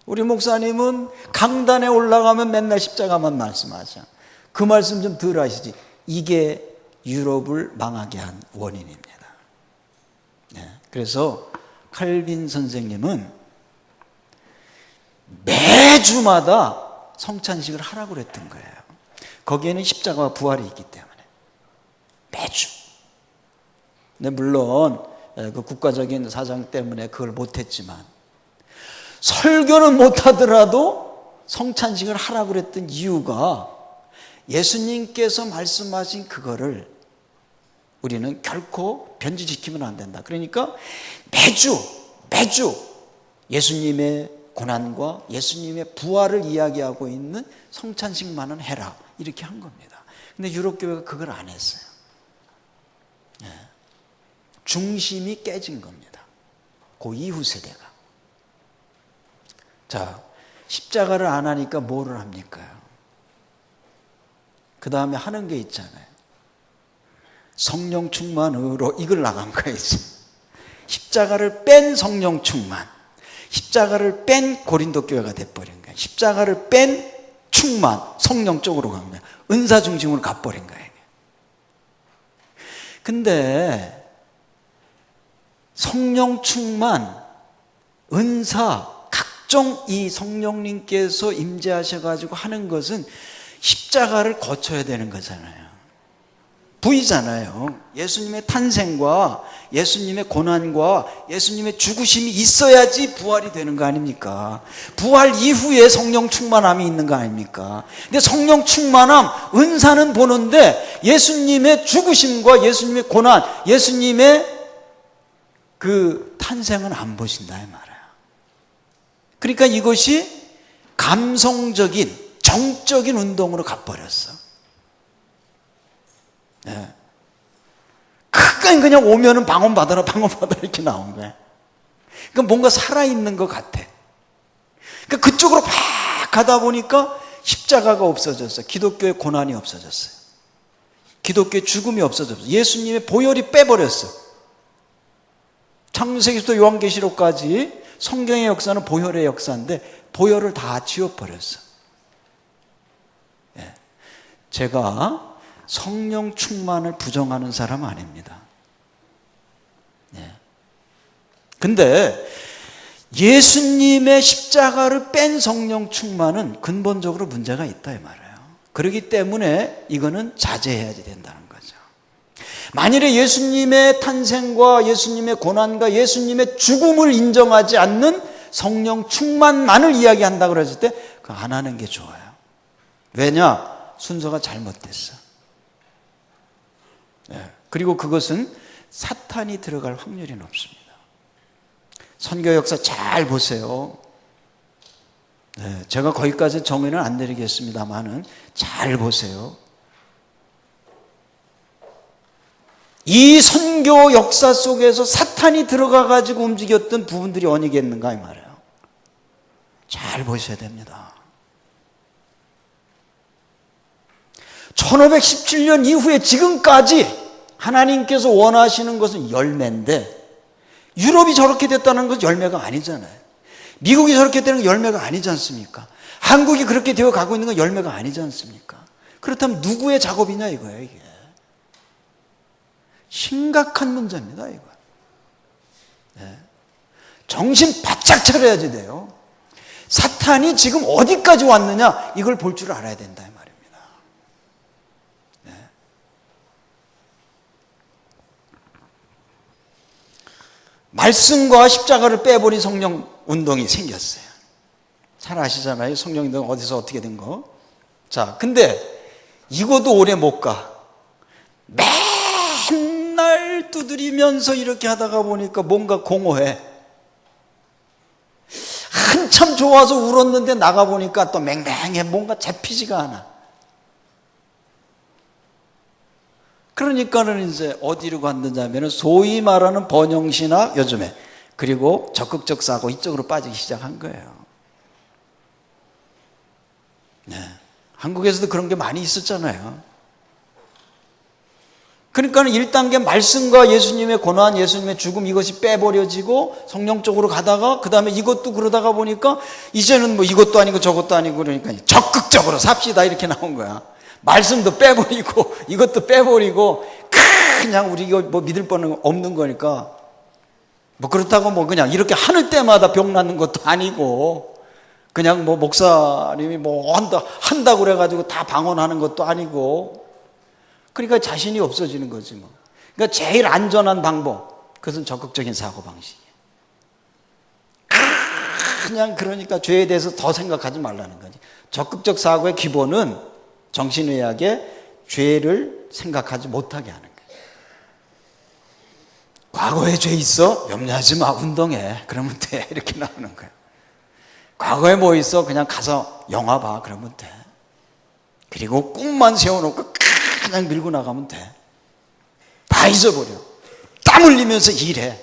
우리 목사님은 강단에 올라가면 맨날 십자가만 말씀하셔. 그 말씀 좀 덜 하시지. 이게 유럽을 망하게 한 원인입니다. 네. 그래서 칼빈 선생님은 매주마다 성찬식을 하라고 그랬던 거예요. 거기에는 십자가와 부활이 있기 때문에. 매주. 근데 물론 그 국가적인 사정 때문에 그걸 못했지만 설교는 못하더라도 성찬식을 하라고 그랬던 이유가 예수님께서 말씀하신 그거를 우리는 결코 변질시키면 안 된다. 그러니까 매주 예수님의 고난과 예수님의 부활을 이야기하고 있는 성찬식만은 해라. 이렇게 한 겁니다. 근데 유럽교회가 그걸 안 했어요. 중심이 깨진 겁니다. 그 이후 세대가. 자, 십자가를 안 하니까 뭐를 합니까? 그 다음에 하는 게 있잖아요. 성령 충만으로 이걸 나간 거예요. 십자가를 뺀 성령 충만. 십자가를 뺀 고린도 교회가 돼버린 거예요. 십자가를 뺀 충만, 성령 쪽으로 간 거예요. 은사 중심으로 가버린 거예요. 근데 성령 충만, 은사, 각종 이 성령님께서 임재하셔가지고 하는 것은 십자가를 거쳐야 되는 거잖아요. V잖아요. 예수님의 탄생과 예수님의 고난과 예수님의 죽으심이 있어야지 부활이 되는 거 아닙니까? 부활 이후에 성령 충만함이 있는 거 아닙니까? 근데 성령 충만함, 은사는 보는데 예수님의 죽으심과 예수님의 고난, 예수님의 그 탄생은 안 보신다 이 말이에요. 그러니까 이것이 감성적인, 정적인 운동으로 가버렸어. 네. 그냥 오면은 방언 받아라 이렇게 나온 거야. 그러니까 뭔가 살아있는 것 같아. 그러니까 그쪽으로 막 가다 보니까 십자가가 없어졌어요. 기독교의 고난이 없어졌어요. 기독교의 죽음이 없어졌어요. 예수님의 보혈이 빼버렸어. 창세기부터 요한계시록까지 성경의 역사는 보혈의 역사인데 보혈을 다 지워버렸어. 예. 제가 성령 충만을 부정하는 사람 아닙니다. 예. 근데 예수님의 십자가를 뺀 성령 충만은 근본적으로 문제가 있다 이 말이에요. 그렇기 때문에 이거는 자제해야 된다는 거죠. 만일에 예수님의 탄생과 예수님의 고난과 예수님의 죽음을 인정하지 않는 성령 충만만을 이야기한다고 그랬을 때 그거 안 하는 게 좋아요. 왜냐? 순서가 잘못됐어. 네. 그리고 그것은 사탄이 들어갈 확률이 높습니다. 선교 역사 잘 보세요. 네. 제가 거기까지 정의는 안 내리겠습니다만은 잘 보세요. 이 선교 역사 속에서 사탄이 들어가 가지고 움직였던 부분들이 어디겠는가 이 말이에요. 잘 보셔야 됩니다. 1517년 이후에 지금까지 하나님께서 원하시는 것은 열매인데 유럽이 저렇게 됐다는 것은 열매가 아니잖아요. 미국이 저렇게 되는 건 열매가 아니지 않습니까? 한국이 그렇게 되어 가고 있는 건 열매가 아니지 않습니까? 그렇다면 누구의 작업이냐 이거예요. 이게 심각한 문제입니다. 이거. 네. 정신 바짝 차려야지 돼요. 사탄이 지금 어디까지 왔느냐 이걸 볼 줄 알아야 된다 이 말입니다. 네. 말씀과 십자가를 빼버린 성령 운동이 생겼어요. 잘 아시잖아요. 성령 운동 어디서 어떻게 된 거. 자, 근데 이것도 오래 못 가. 맨날 두드리면서 이렇게 하다가 보니까 뭔가 공허해. 한참 좋아서 울었는데 나가보니까 또 맹맹해. 뭔가 잡히지가 않아. 그러니까는 이제 어디로 갔느냐면 소위 말하는 번영신학 요즘에 그리고 적극적 사고 이쪽으로 빠지기 시작한 거예요. 네. 한국에서도 그런 게 많이 있었잖아요. 그러니까는 1단계 말씀과 예수님의 고난, 예수님의 죽음 이것이 빼버려지고 성령적으로 가다가 그 다음에 이것도 그러다가 보니까 이제는 뭐 이것도 아니고 저것도 아니고 그러니까 적극적으로 삽시다 이렇게 나온 거야. 말씀도 빼버리고 이것도 빼버리고 그냥 우리 이거 뭐 믿을 뻔 없는 거니까 뭐 그렇다고 뭐 그냥 이렇게 하늘 때마다 병 낫는 것도 아니고 그냥 뭐 목사님이 뭐 한다고 그래가지고 다 방언하는 것도 아니고 그러니까 자신이 없어지는 거지 뭐. 그러니까 제일 안전한 방법 그것은 적극적인 사고방식이에요. 그냥 그러니까 죄에 대해서 더 생각하지 말라는 거지. 적극적 사고의 기본은 정신의학에 죄를 생각하지 못하게 하는 거예요. 과거에 죄 있어? 염려하지 마. 운동해. 그러면 돼. 이렇게 나오는 거예요. 과거에 뭐 있어? 그냥 가서 영화 봐. 그러면 돼. 그리고 꿈만 세워놓고 그냥 밀고 나가면 돼. 다 잊어버려. 땀 흘리면서 일해.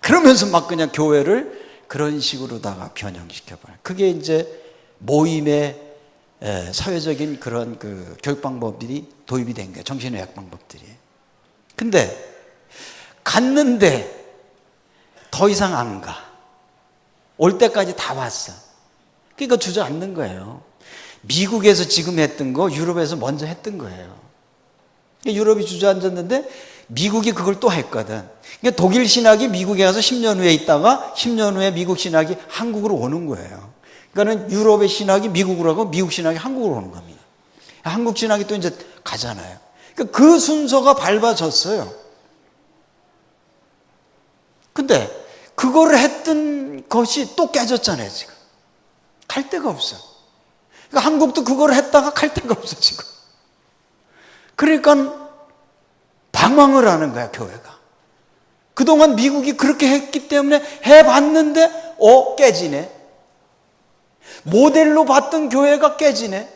그러면서 막 그냥 교회를 그런 식으로다가 변형시켜버려요. 그게 이제 모임의 사회적인 그런 그 교육 방법들이 도입이 된 거예요. 정신의학 방법들이. 근데 갔는데 더 이상 안 가. 올 때까지 다 왔어. 그러니까 주저앉는 거예요. 미국에서 지금 했던 거 유럽에서 먼저 했던 거예요. 유럽이 주저앉았는데 미국이 그걸 또 했거든. 그러니까 독일 신학이 미국에 가서 10년 후에 있다가 10년 후에 미국 신학이 한국으로 오는 거예요. 그러니까는 유럽의 신학이 미국으로 가고 미국 신학이 한국으로 오는 겁니다. 한국 신학이 또 이제 가잖아요. 그러니까 그 순서가 밟아졌어요. 근데 그거를 했던 것이 또 깨졌잖아요, 지금. 갈 데가 없어. 그러니까 한국도 그걸 했다가 갈 데가 없어, 지금. 그러니까 방황을 하는 거야, 교회가. 그동안 미국이 그렇게 했기 때문에 해봤는데, 깨지네. 모델로 봤던 교회가 깨지네.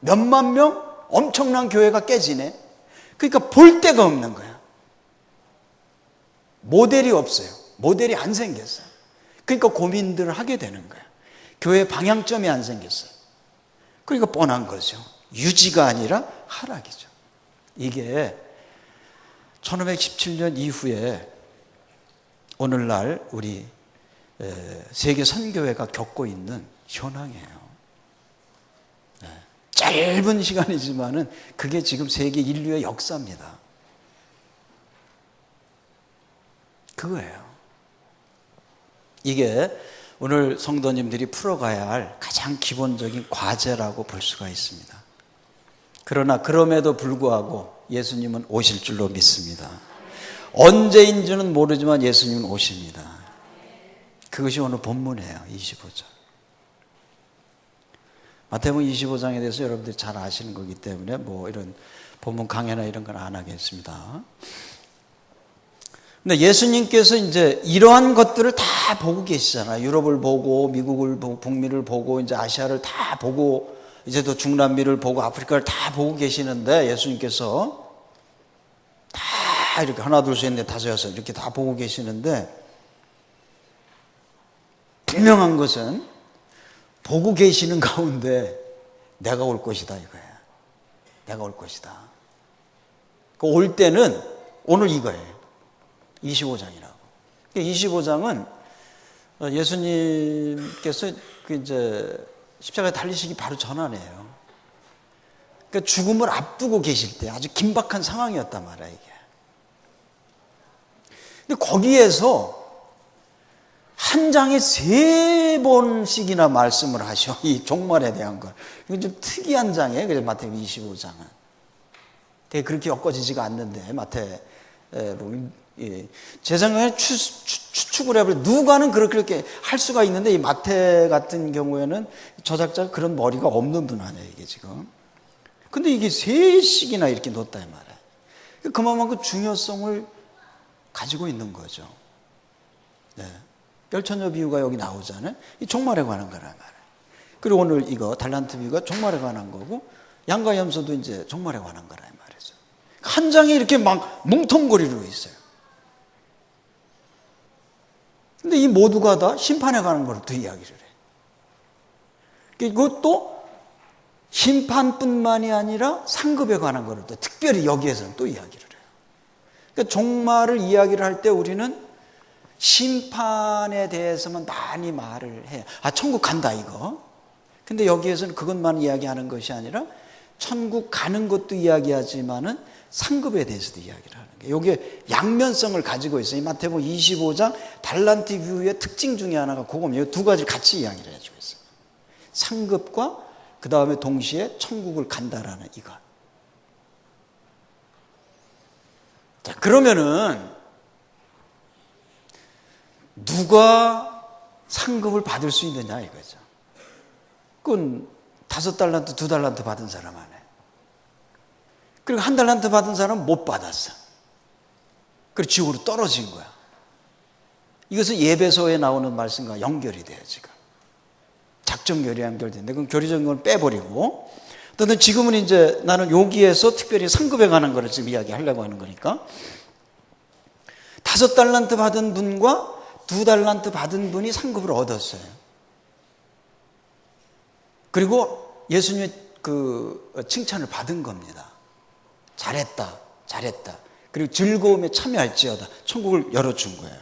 몇만 명? 엄청난 교회가 깨지네. 그러니까 볼 데가 없는 거야. 모델이 없어요. 모델이 안 생겼어요. 그러니까 고민들을 하게 되는 거야. 교회 방향점이 안 생겼어요. 그러니까 뻔한 거죠. 유지가 아니라 하락이죠. 이게 1517년 이후에 오늘날 우리 세계 선교회가 겪고 있는 현황이에요. 짧은 시간이지만은 그게 지금 세계 인류의 역사입니다. 그거예요. 이게 오늘 성도님들이 풀어가야 할 가장 기본적인 과제라고 볼 수가 있습니다. 그러나 그럼에도 불구하고 예수님은 오실 줄로 믿습니다. 언제인지는 모르지만 예수님은 오십니다. 그것이 오늘 본문이에요. 25장. 마태복음 25장에 대해서 여러분들이 잘 아시는 거기 때문에 뭐 이런 본문 강해나 이런 건 안 하겠습니다. 근데 예수님께서 이제 이러한 것들을 다 보고 계시잖아요. 유럽을 보고, 미국을 보고, 북미를 보고, 이제 아시아를 다 보고, 이제 또 중남미를 보고, 아프리카를 다 보고 계시는데, 예수님께서 다 이렇게 하나, 둘, 셋, 넷, 다섯, 여섯 이렇게 다 보고 계시는데, 분명한 것은 보고 계시는 가운데 내가 올 것이다 이거야. 내가 올 것이다. 그 올 때는 오늘 이거예요. 25장이라고. 25장은 예수님께서 이제 십자가에 달리시기 바로 전환이에요. 그러니까 죽음을 앞두고 계실 때 아주 긴박한 상황이었단 말이야, 이게. 근데 거기에서 한 장에 3번씩이나 말씀을 하셔. 이 종말에 대한 걸. 이건 좀 특이한 장이에요. 그래서 마태복음 25장은. 되게 그렇게 엮어지지가 않는데, 마태복음. 제 생각에 추측을 해버려. 누가는 그렇게 할 수가 있는데, 이 마태 같은 경우에는 저작자가 그런 머리가 없는 분 아니에요, 이게 지금. 근데 이게 3식이나 이렇게 놓았다, 이 말이에요. 그만큼 중요성을 가지고 있는 거죠. 네. 열천여 비유가 여기 나오잖아요. 이 종말에 관한 거란 말이에요. 그리고 오늘 이거 달란트 비유가 종말에 관한 거고, 양과 염소도 이제 종말에 관한 거란 말이죠. 한 장에 이렇게 막 뭉텅거리고 있어요. 근데 이 모두가 다 심판에 관한 걸 또 이야기를 해. 그것도 심판뿐만이 아니라 상급에 관한 걸 또 특별히 여기에서는 또 이야기를 해요. 그러니까 종말을 이야기를 할 때 우리는 심판에 대해서만 많이 말을 해요. 천국 간다 이거. 근데 여기에서는 그것만 이야기하는 것이 아니라 천국 가는 것도 이야기하지만은 상급에 대해서도 이야기를 하는 거예요. 이게 양면성을 가지고 있어요. 이 마태복음 25장 달란트 비유의 특징 중에 하나가 그겁니다. 이 두 가지를 같이 이야기를 해주고 있어요. 상급과 그 다음에 동시에 천국을 간다라는 이것. 자, 그러면은 누가 상급을 받을 수 있느냐 이거죠. 그건 5달란트, 2달란트 받은 사람 안에. 그리고 1달란트 받은 사람은 못 받았어. 그리고 지옥으로 떨어진 거야. 이것은 예배서에 나오는 말씀과 연결이 돼요, 지금. 작정결이 연결되는데, 그럼 교리적인 건 빼버리고, 어떤 지금은 이제 나는 여기에서 특별히 상급에 관한 거를 지금 이야기하려고 하는 거니까, 5달란트 받은 분과 2달란트 받은 분이 상급을 얻었어요. 그리고 예수님의 그 칭찬을 받은 겁니다. 잘했다, 잘했다. 그리고 즐거움에 참여할지어다. 천국을 열어준 거예요.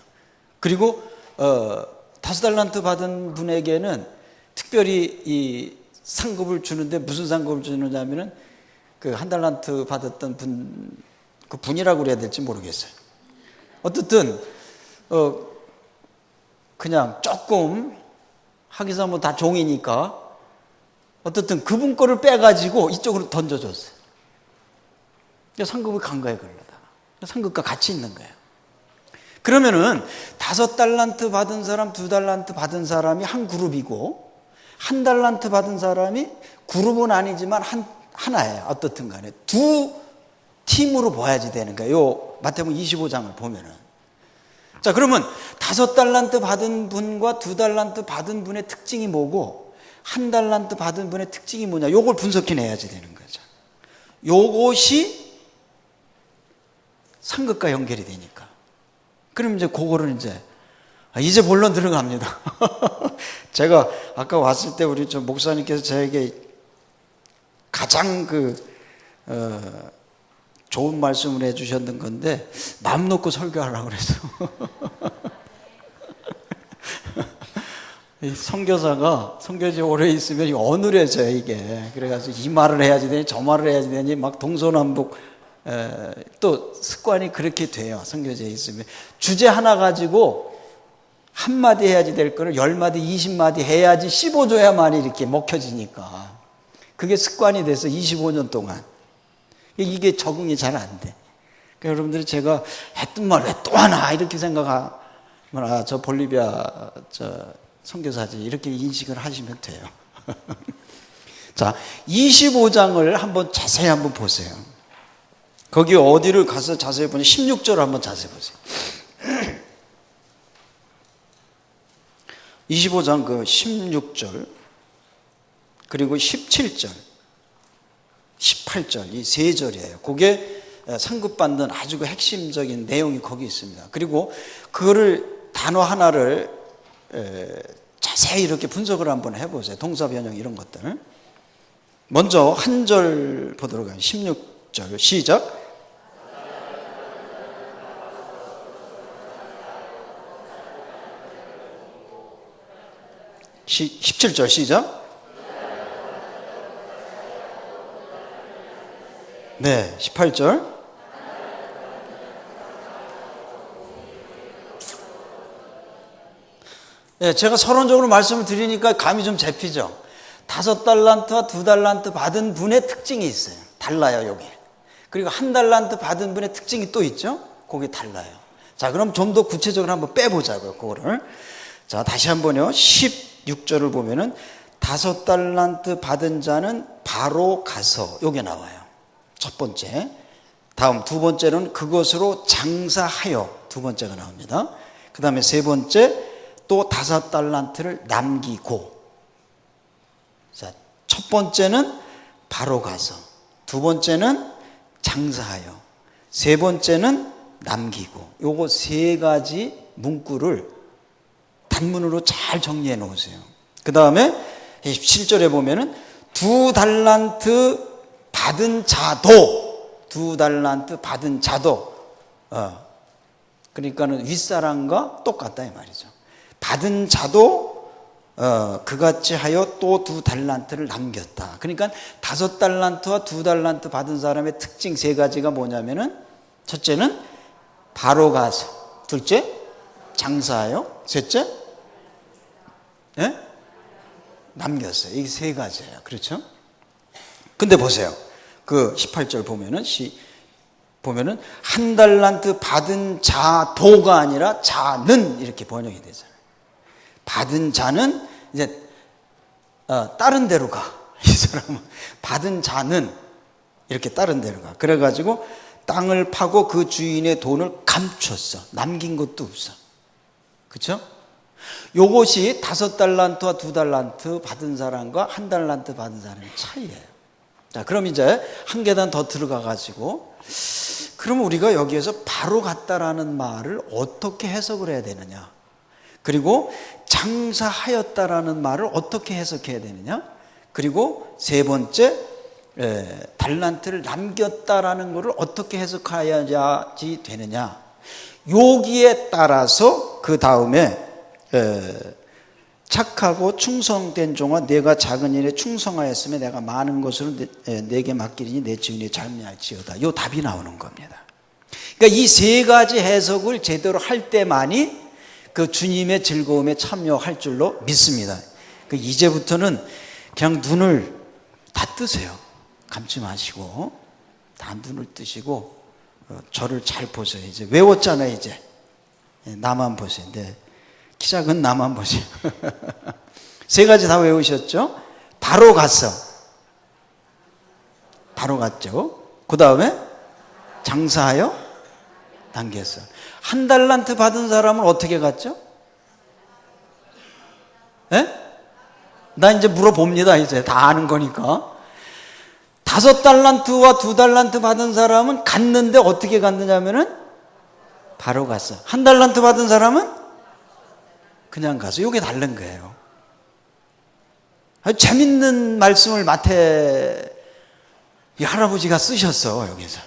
그리고 5달란트 받은 분에게는 특별히 이 상급을 주는데 무슨 상급을 주느냐면은 그 1달란트 받았던 분, 그 분이라고 그래야 될지 모르겠어요. 어쨌든 그냥 조금 하기사 뭐 다 종이니까 어쨌든 그분 거를 빼가지고 이쪽으로 던져줬어요. 상급이 간과에 걸려다. 상급과 같이 있는 거예요. 그러면은 5달란트 받은 사람, 2달란트 받은 사람이 한 그룹이고 1달란트 받은 사람이 그룹은 아니지만 하나예요. 어떻든 간에 두 팀으로 봐야지 되는 거예요. 요 마태복음 25장을 보면은. 자, 그러면 5달란트 받은 분과 2달란트 받은 분의 특징이 뭐고 1달란트 받은 분의 특징이 뭐냐, 요걸 분석해내야지 되는 거죠. 요것이 상급과 연결이 되니까. 그럼 이제 그거를 이제 본론 들어갑니다. 제가 아까 왔을 때 우리 목사님께서 저에게 가장 좋은 말씀을 해주셨던 건데, 마음 놓고 설교하라고 그래서. 이 선교사가 선교지에 오래 있으면 어눌해져요, 이게. 그래가지고 이 말을 해야지 되니 저 말을 해야지 되니 막 동서남북, 또 습관이 그렇게 돼요. 선교지에 있으면 주제 하나 가지고 한마디 해야지 될 거를 10마디 20마디 해야지 씹어줘야만이 이렇게 먹혀지니까 그게 습관이 돼서 25년 동안 이게 적응이 잘 안 돼. 그러니까 여러분들이 제가 했던 말 왜 또 하나 이렇게 생각하면 저 볼리비아 선교사지 이렇게 인식을 하시면 돼요. 자, 25장을 한번 자세히 한번 보세요. 거기 어디를 가서 자세히 보니 16절을 한번 자세히 보세요. 25장 16절 그리고 17절 18절 이 세 절이에요. 그게 상급받는 아주 핵심적인 내용이 거기 있습니다. 그리고 그거를 단어 하나를 자세히 이렇게 분석을 한번 해보세요. 동사 변형 이런 것들. 먼저 한 절 보도록 해요. 16절 시작. 17절 시작. 네, 18절. 네, 제가 서론적으로 말씀을 드리니까 감이 좀 잡히죠. 5달란트와 2달란트 받은 분의 특징이 있어요. 달라요, 여기. 그리고 1달란트 받은 분의 특징이 또 있죠. 그게 달라요. 자, 그럼 좀 더 구체적으로 한번 빼보자고요, 그거를. 자, 다시 한번요. 16절을 보면은 5달란트 받은 자는 바로 가서 요게 나와요. 첫 번째. 다음 두 번째는 그것으로 장사하여 두 번째가 나옵니다. 그 다음에 세 번째 또 5달란트를 남기고. 자, 첫 번째는 바로 가서, 두 번째는 장사하여, 세 번째는 남기고. 요거 세 가지 문구를 단문으로 잘 정리해 놓으세요. 그 다음에 17절에 보면은 2달란트 받은 자도, 2달란트 받은 자도, 그러니까는 윗사람과 똑같다 이 말이죠. 받은 자도 그같이 하여 또 2달란트를 남겼다. 그러니까 5달란트와 2달란트 받은 사람의 특징 세 가지가 뭐냐면은, 첫째는 바로 가서, 둘째 장사하여, 셋째 남겼어요. 이게 세 가지예요. 그렇죠? 근데 보세요. 그 18절 보면은 보면은 1달란트 받은 자도가 아니라 자는 이렇게 번역이 되잖아요. 받은 자는 이제 다른 데로 가. 이 사람은 받은 자는 이렇게 다른 데로 가. 그래가지고 땅을 파고 그 주인의 돈을 감췄어. 남긴 것도 없어. 그렇죠? 요것이 5달란트와 2달란트 받은 사람과 1달란트 받은 사람의 차이예요. 자, 그럼 이제 한 계단 더 들어가 가지고, 그럼 우리가 여기에서 바로 갔다라는 말을 어떻게 해석을 해야 되느냐, 그리고 장사하였다라는 말을 어떻게 해석해야 되느냐, 그리고 세 번째 달란트를 남겼다라는 것을 어떻게 해석해야지 되느냐, 여기에 따라서 그 다음에 착하고 충성된 종아, 내가 작은 일에 충성하였으면 내가 많은 것을 내게 맡기리니 내 증인이 잘미할지어다. 이 답이 나오는 겁니다. 그러니까 이 세 가지 해석을 제대로 할 때만이 그 주님의 즐거움에 참여할 줄로 믿습니다. 그 이제부터는 그냥 눈을 다 뜨세요. 감지 마시고 다 눈을 뜨시고 저를 잘 보세요. 이제 외웠잖아요. 이제 나만 보세요. 네. 키 작은 나만 보세요. 세 가지 다 외우셨죠? 바로 갔어. 바로 갔죠. 그 다음에 장사하여 당겼어. 한 달란트 받은 사람은 어떻게 갔죠? 예? 나 이제 물어봅니다. 이제 다 아는 거니까. 5달란트와 2달란트 받은 사람은 갔는데 어떻게 갔느냐면은 바로 갔어. 1달란트 받은 사람은 그냥 가서. 이게 다른 거예요. 아주 재밌는 말씀을 마태 이 할아버지가 쓰셨어. 여기서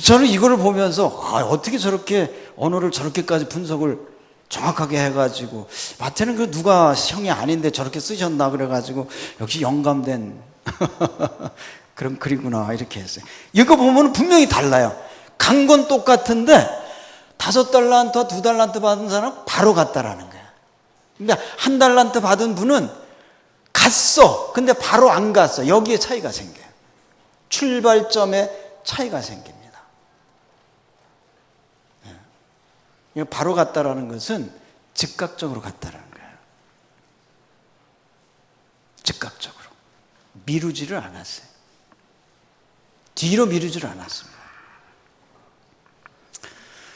저는 이거를 보면서 어떻게 저렇게 언어를 저렇게까지 분석을 정확하게 해가지고, 마태는 그 누가 형이 아닌데 저렇게 쓰셨나 그래가지고 역시 영감된 그런 글이구나 이렇게 했어요. 이거 보면 분명히 달라요. 간 건 똑같은데 5달란트와 2달란트 받은 사람은 바로 갔다라는 거야. 근데 1달란트 받은 분은 갔어. 근데 바로 안 갔어. 여기에 차이가 생겨요. 출발점에 차이가 생깁니다. 바로 갔다라는 것은 즉각적으로 갔다라는 거예요. 즉각적으로. 미루지를 않았어요. 뒤로 미루지를 않았습니다.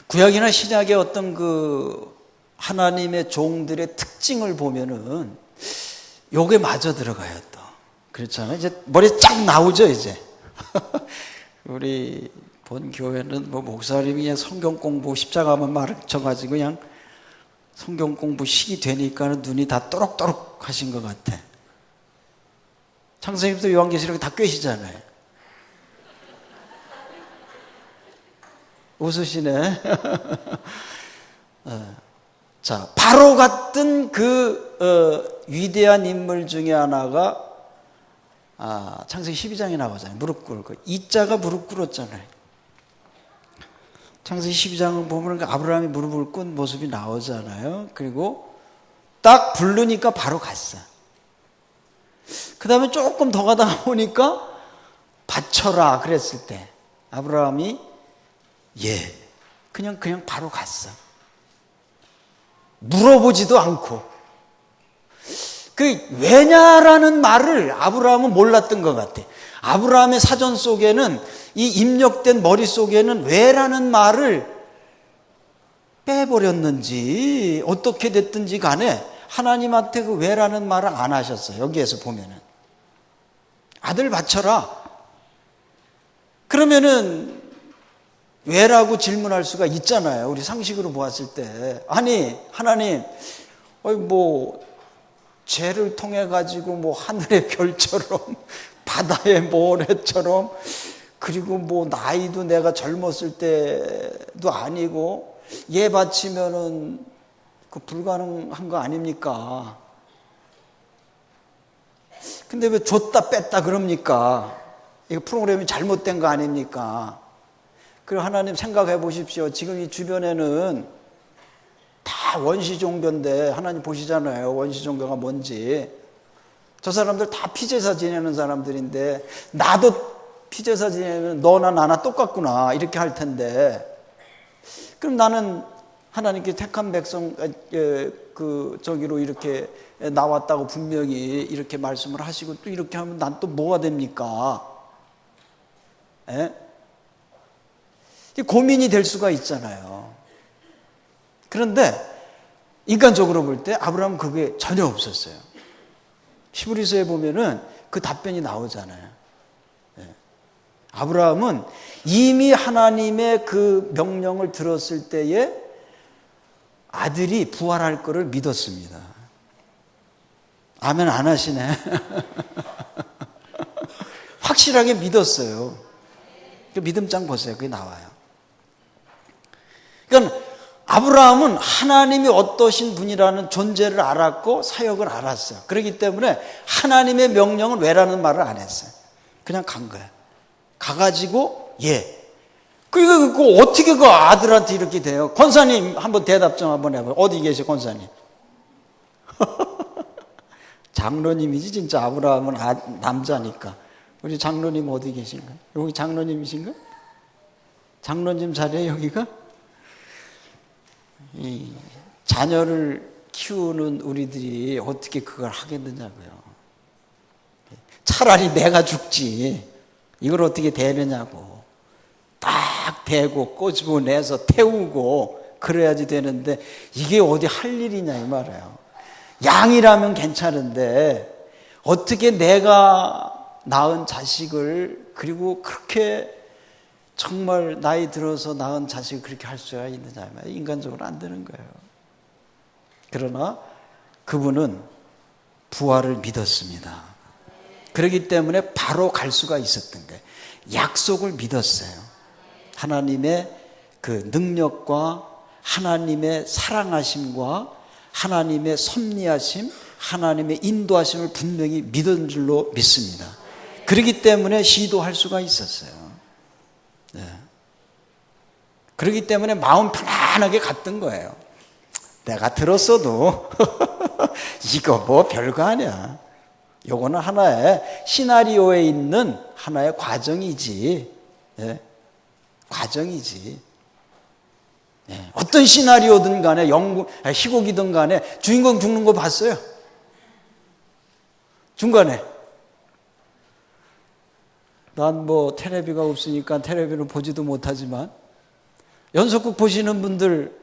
구약이나 신약의 어떤 그 하나님의 종들의 특징을 보면은 요게 마저 들어가요 또. 그렇잖아요. 이제 머리에 쫙 나오죠 이제. 우리 본 교회는 뭐 목사님이 그냥 성경 공부 십자가만 가르쳐가지고 그냥 성경 공부 식이 되니까 눈이 다 또록또록 하신 것 같아. 창세기부터 요한계시록 다 꿰시잖아요. 웃으시네. 자, 바로 갔던 그 위대한 인물 중에 하나가 창세기 12장에 나오잖아요. 무릎 꿇고. 이자가 무릎 꿇었잖아요. 창세기 12장을 보면 아브라함이 무릎을 꿇은 모습이 나오잖아요. 그리고 딱 부르니까 바로 갔어. 그 다음에 조금 더 가다 보니까 바쳐라 그랬을 때 아브라함이 그냥 바로 갔어. 물어보지도 않고. 그 왜냐라는 말을 아브라함은 몰랐던 것 같아. 아브라함의 사전 속에는, 이 입력된 머릿속에는 왜라는 말을 빼버렸는지 어떻게 됐든지 간에 하나님한테 그 왜라는 말을 안 하셨어요. 여기에서 보면은 아들 바쳐라. 그러면은 왜라고 질문할 수가 있잖아요. 우리 상식으로 보았을 때. 아니 하나님 뭐 죄를 통해 가지고 뭐 하늘의 별처럼 바다의 모래처럼, 그리고 뭐 나이도 내가 젊었을 때도 아니고 얘 바치면은 그 불가능한 거 아닙니까? 근데 왜 줬다 뺐다 그럽니까? 이거 프로그램이 잘못된 거 아닙니까? 그리고 하나님 생각해 보십시오. 지금 이 주변에는 다 원시 종교인데 하나님 보시잖아요. 원시 종교가 뭔지. 저 사람들 다 피제사 지내는 사람들인데 나도 피제사 지내면 너나 나나 똑같구나 이렇게 할 텐데, 그럼 나는 하나님께 택한 백성 저기로 이렇게 나왔다고 분명히 이렇게 말씀을 하시고 또 이렇게 하면 난 또 뭐가 됩니까? 고민이 될 수가 있잖아요. 그런데 인간적으로 볼 때 아브라함은 그게 전혀 없었어요. 히브리서에 보면은 그 답변이 나오잖아요. 아브라함은 이미 하나님의 그 명령을 들었을 때에 아들이 부활할 거를 믿었습니다. 아멘 안 하시네. 확실하게 믿었어요. 그 믿음장 보세요. 그게 나와요. 그러니까 아브라함은 하나님이 어떠신 분이라는 존재를 알았고 사역을 알았어요. 그렇기 때문에 하나님의 명령은 왜라는 말을 안 했어요. 그냥 간 거예요. 가가지고 그 어떻게 그 아들한테 이렇게 돼요? 권사님 한번 대답 좀 한번 해봐요. 어디 계세요 권사님? 장로님이지 진짜. 아브라함은 남자니까. 우리 장로님 어디 계신가? 여기 장로님이신가? 장로님 자리에 여기가? 이 자녀를 키우는 우리들이 어떻게 그걸 하겠느냐고요. 차라리 내가 죽지. 이걸 어떻게 대느냐고. 딱 대고 꼬집어내서 태우고 그래야지 되는데 이게 어디 할 일이냐 이 말이에요. 양이라면 괜찮은데 어떻게 내가 낳은 자식을 그리고 그렇게 정말 나이 들어서 낳은 자식을 그렇게 할 수가 있느냐. 인간적으로 안 되는 거예요. 그러나 그분은 부활을 믿었습니다. 그렇기 때문에 바로 갈 수가 있었던 거예요. 약속을 믿었어요. 하나님의 그 능력과 하나님의 사랑하심과 하나님의 섭리하심, 하나님의 인도하심을 분명히 믿은 줄로 믿습니다. 그렇기 때문에 시도할 수가 있었어요. 네. 그렇기 때문에 마음 편안하게 갔던 거예요. 내가 들었어도 이거 뭐 별거 아니야. 요거는 하나의 시나리오에 있는 하나의 과정이지. 네. 과정이지. 네. 어떤 시나리오든 간에 희곡이든 간에 주인공 죽는 거 봤어요? 중간에. 난 뭐 텔레비가 없으니까 텔레비를 보지도 못하지만 연속극 보시는 분들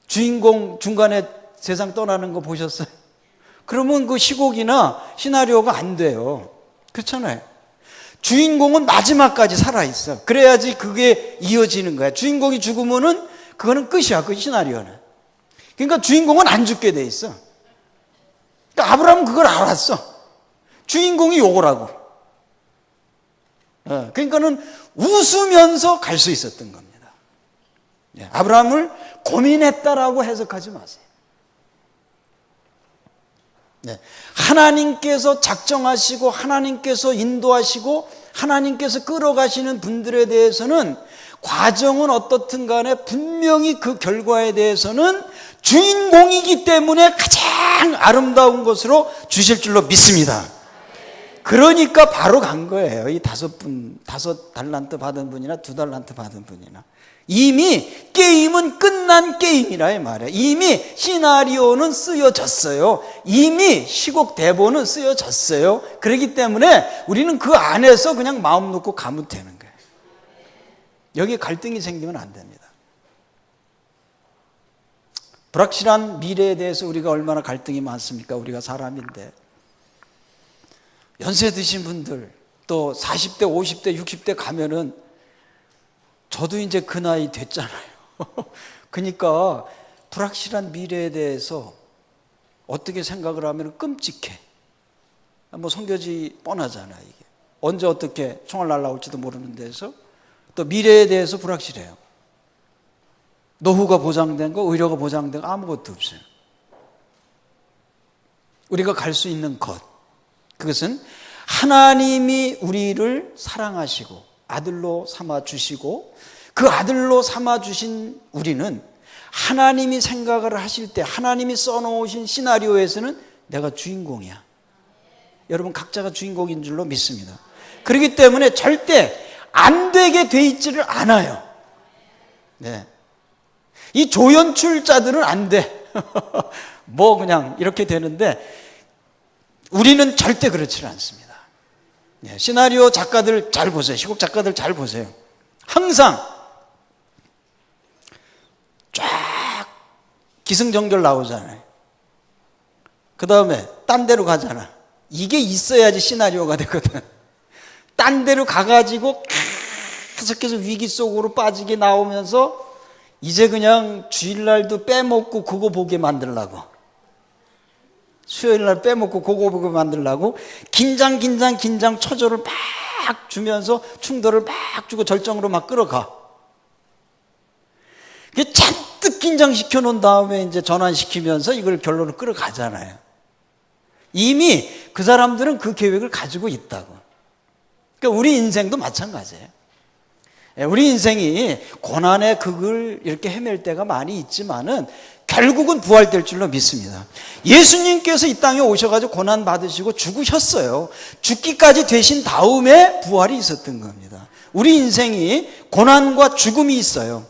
주인공 중간에 세상 떠나는 거 보셨어요? 그러면 그 시곡이나 시나리오가 안 돼요. 그렇잖아요. 주인공은 마지막까지 살아있어. 그래야지 그게 이어지는 거야. 주인공이 죽으면은 그거는 끝이야. 그 시나리오는. 그러니까 주인공은 안 죽게 돼 있어. 그러니까 아브라함은 그걸 알았어. 주인공이 요거라고. 그러니까는 웃으면서 갈 수 있었던 겁니다. 아브라함을 고민했다라고 해석하지 마세요. 하나님께서 작정하시고 하나님께서 인도하시고 하나님께서 끌어가시는 분들에 대해서는 과정은 어떻든 간에 분명히 그 결과에 대해서는 주인공이기 때문에 가장 아름다운 것으로 주실 줄로 믿습니다. 그러니까 바로 간 거예요. 이 5달란트 받은 분이나 2달란트 받은 분이나. 이미 게임은 끝난 게임이라 이 말이에요. 이미 시나리오는 쓰여졌어요. 이미 시곡 대본은 쓰여졌어요. 그렇기 때문에 우리는 그 안에서 그냥 마음 놓고 가면 되는 거예요. 여기에 갈등이 생기면 안 됩니다. 불확실한 미래에 대해서 우리가 얼마나 갈등이 많습니까? 우리가 사람인데. 연세 드신 분들 또 40대, 50대, 60대 가면은 저도 이제 그 나이 됐잖아요. 그러니까 불확실한 미래에 대해서 어떻게 생각을 하면 끔찍해. 뭐 성교지 뻔하잖아요. 이게 언제 어떻게 총알 날라올지도 모르는 데서 또 미래에 대해서 불확실해요. 노후가 보장된 거, 의료가 보장된 거 아무것도 없어요. 우리가 갈 수 있는 것, 그것은 하나님이 우리를 사랑하시고 아들로 삼아주시고 그 아들로 삼아주신 우리는 하나님이 생각을 하실 때 하나님이 써놓으신 시나리오에서는 내가 주인공이야. 여러분 각자가 주인공인 줄로 믿습니다. 그렇기 때문에 절대 안 되게 돼 있지를 않아요. 네. 이 조연출자들은 안 돼. 뭐 그냥 이렇게 되는데 우리는 절대 그렇지는 않습니다. 네. 시나리오 작가들 잘 보세요. 시곡 작가들 잘 보세요. 항상 쫙 기승전결 나오잖아요. 그 다음에 딴 데로 가잖아. 이게 있어야지 시나리오가 되거든. 딴 데로 가가지고 계속해서 위기 속으로 빠지게 나오면서 이제 그냥 주일날도 빼먹고 그거 보게 만들려고, 수요일날 빼먹고 그거 보게 만들려고 긴장 초조를 막 주면서 충돌을 막 주고 절정으로 막 끌어가. 잔뜩 긴장시켜 놓은 다음에 이제 전환시키면서 이걸 결론을 끌어가잖아요. 이미 그 사람들은 그 계획을 가지고 있다고. 그러니까 우리 인생도 마찬가지예요. 우리 인생이 고난의 극을 이렇게 헤맬 때가 많이 있지만은 결국은 부활될 줄로 믿습니다. 예수님께서 이 땅에 오셔가지고 고난 받으시고 죽으셨어요. 죽기까지 되신 다음에 부활이 있었던 겁니다. 우리 인생이 고난과 죽음이 있어요.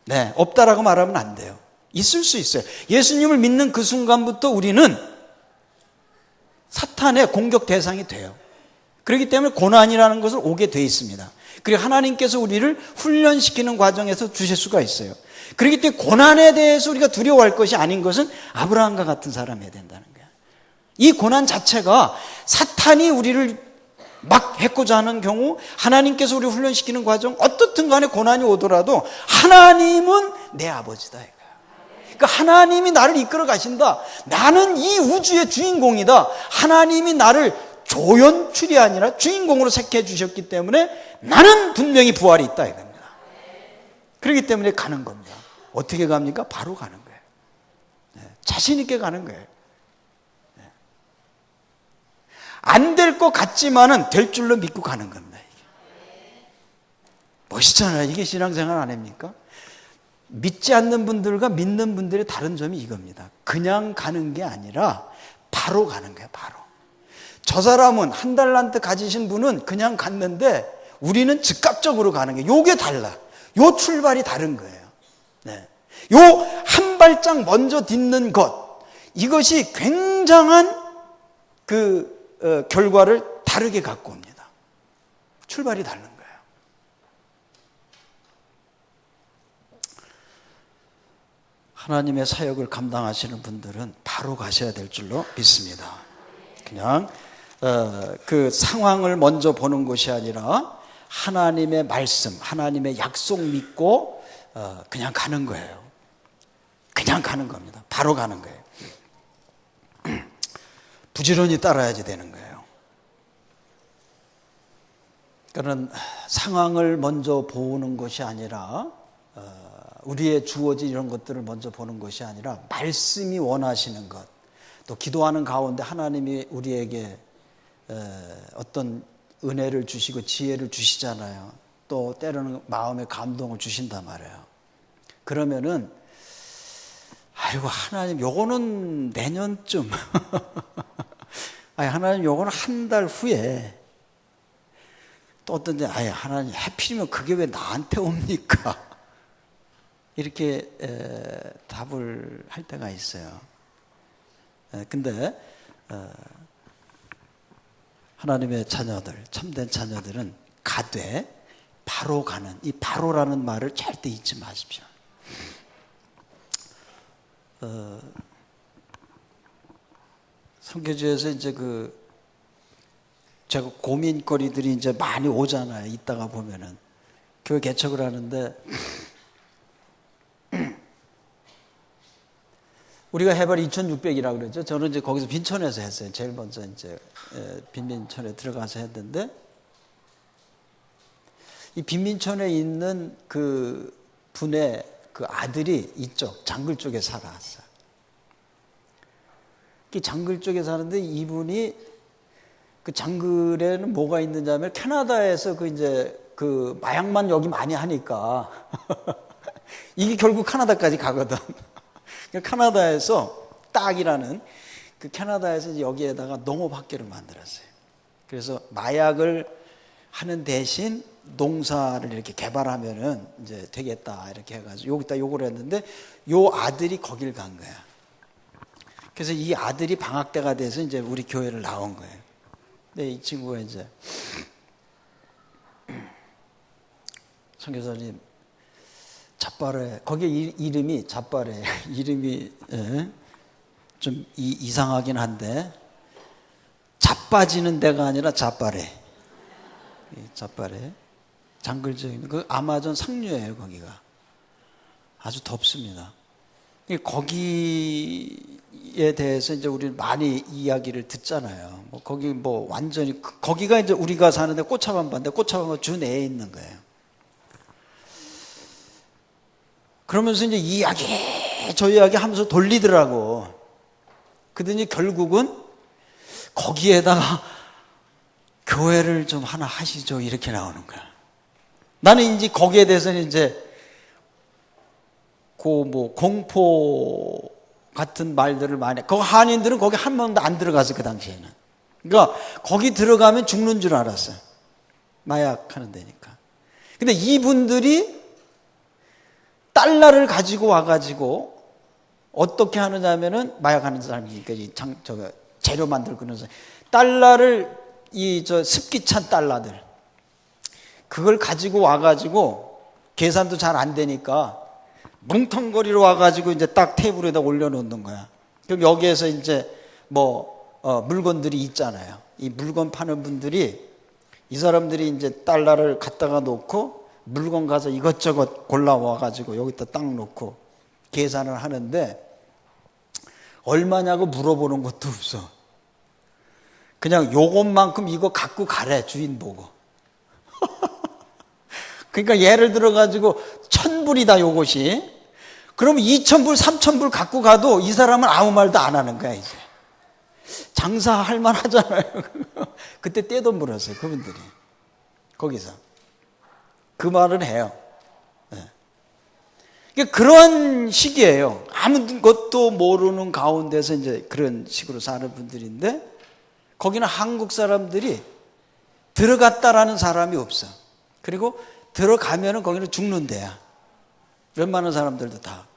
네, 없다라고 말하면 안 돼요. 있을 수 있어요. 예수님을 믿는 그 순간부터 우리는 사탄의 공격 대상이 돼요. 그렇기 때문에 고난이라는 것을 오게 돼 있습니다. 그리고 하나님께서 우리를 훈련시키는 과정에서 주실 수가 있어요. 그렇기 때문에 고난에 대해서 우리가 두려워할 것이 아닌 것은 아브라함과 같은 사람이 해야 된다는 거예요. 이 고난 자체가 사탄이 우리를 막 해코자 하는 경우, 하나님께서 우리를 훈련시키는 과정, 어떻든 간에 고난이 오더라도 하나님은 내 아버지다 이거야. 그러니까 하나님이 나를 이끌어 가신다. 나는 이 우주의 주인공이다. 하나님이 나를 조연출이 아니라 주인공으로 택해 주셨기 때문에 나는 분명히 부활이 있다 이겁니다. 그렇기 때문에 가는 겁니다. 어떻게 갑니까? 바로 가는 거예요. 자신 있게 가는 거예요. 안 될 것 같지만은 될 줄로 믿고 가는 겁니다. 이게. 멋있잖아요. 이게 신앙생활 아닙니까? 믿지 않는 분들과 믿는 분들의 다른 점이 이겁니다. 그냥 가는 게 아니라 바로 가는 거예요. 바로. 저 사람은 한 달란트 가지신 분은 그냥 갔는데 우리는 즉각적으로 가는 거예요. 요게 달라. 요 출발이 다른 거예요. 네. 요 한 발짝 먼저 딛는 것, 이것이 굉장한 결과를 다르게 갖고 옵니다. 출발이 다른 거예요. 하나님의 사역을 감당하시는 분들은 바로 가셔야 될 줄로 믿습니다. 그냥 그 상황을 먼저 보는 것이 아니라 하나님의 말씀, 하나님의 약속 믿고 그냥 가는 거예요. 그냥 가는 겁니다. 바로 가는 거예요. 부지런히 따라야지 되는 거예요. 그러니까 상황을 먼저 보는 것이 아니라 우리의 주어진 이런 것들을 먼저 보는 것이 아니라 말씀이 원하시는 것, 또 기도하는 가운데 하나님이 우리에게 어떤 은혜를 주시고 지혜를 주시잖아요. 또 때로는 마음의 감동을 주신단 말이에요. 그러면은 아이고 하나님 요거는 내년쯤 아니 하나님 요거는 한 달 후에 또 어떤 데 아니 하나님 하필이면 그게 왜 나한테 옵니까? 이렇게 답을 할 때가 있어요. 근데 하나님의 자녀들, 참된 자녀들은 가되 바로 가는, 이 바로라는 말을 절대 잊지 마십시오. 선교지에서 이제 제가 고민거리들이 이제 많이 오잖아요. 이따가 보면은 교회 개척을 하는데 우리가 해발 2,600이라고 그랬죠. 저는 이제 거기서 빈천에서 했어요. 제일 먼저 이제 빈민천에 들어가서 했는데 이 빈민천에 있는 그 분의 그 아들이 이쪽 장글 쪽에 살아왔어요. 그 장글 쪽에 사는데 이분이 그 장글에는 뭐가 있느냐 하면 캐나다에서 그 마약만 여기 많이 하니까 이게 결국 캐나다까지 가거든. 캐나다에서 딱이라는 그 캐나다에서 여기에다가 농업학교를 만들었어요. 그래서 마약을 하는 대신 농사를 이렇게 개발하면은 이제 되겠다 이렇게 해가지고 여기다 요걸 했는데 요 아들이 거길 간 거야. 그래서 이 아들이 방학 때가 돼서 이제 우리 교회를 나온 거예요. 근데 이 친구가 이제 선교사님 자빠레, 거기 이름이 자빠레, 이름이 좀 이상하긴 한데 자빠지는 데가 아니라 자빠레, 자빠레, 장글적인 그 아마존 상류예요. 거기가 아주 덥습니다. 거기에 대해서 이제 우리는 많이 이야기를 듣잖아요. 거기 완전히 거기가 이제 우리가 사는데 꽃차반반인데 꽃차반반 주 내에 있는 거예요. 그러면서 이제 저 이야기 하면서 돌리더라고. 그러더니 결국은 거기에다가 교회를 좀 하나 하시죠. 이렇게 나오는 거야. 나는 이제 거기에 대해서는 이제 그 뭐 공포 같은 말들을 많이, 그 한인들은 거기 한 번도 안 들어가서 그 당시에는. 그러니까 거기 들어가면 죽는 줄 알았어요. 마약하는 데니까. 근데 이분들이 달러를 가지고 와가지고 어떻게 하느냐면은 마약하는 사람이니까 재료 만들고 그러는 사람. 달러를 습기 찬 달러들 그걸 가지고 와가지고 계산도 잘 안 되니까 뭉텅거리로 와가지고 이제 딱 테이블에다 올려놓는 거야. 그럼 여기에서 이제 물건들이 있잖아요. 이 물건 파는 분들이 이 사람들이 이제 달러를 갖다가 놓고 물건 가서 이것저것 골라와가지고 여기다 딱 놓고 계산을 하는데 얼마냐고 물어보는 것도 없어. 그냥 요것만큼 이거 갖고 가래, 주인 보고. 그러니까 예를 들어가지고 1,000불이다 요것이. 그러면 2,000불, 3,000불 갖고 가도 이 사람은 아무 말도 안 하는 거야 이제. 장사할 만하잖아요. 그때 떼돈 물었어요 그분들이. 거기서 그 말은 해요. 그러니까 그런 식이에요. 아무것도 모르는 가운데서 이제 그런 식으로 사는 분들인데 거기는 한국 사람들이 들어갔다라는 사람이 없어. 그리고 들어가면은 거기는 죽는 데야. 웬만한 사람들도 다.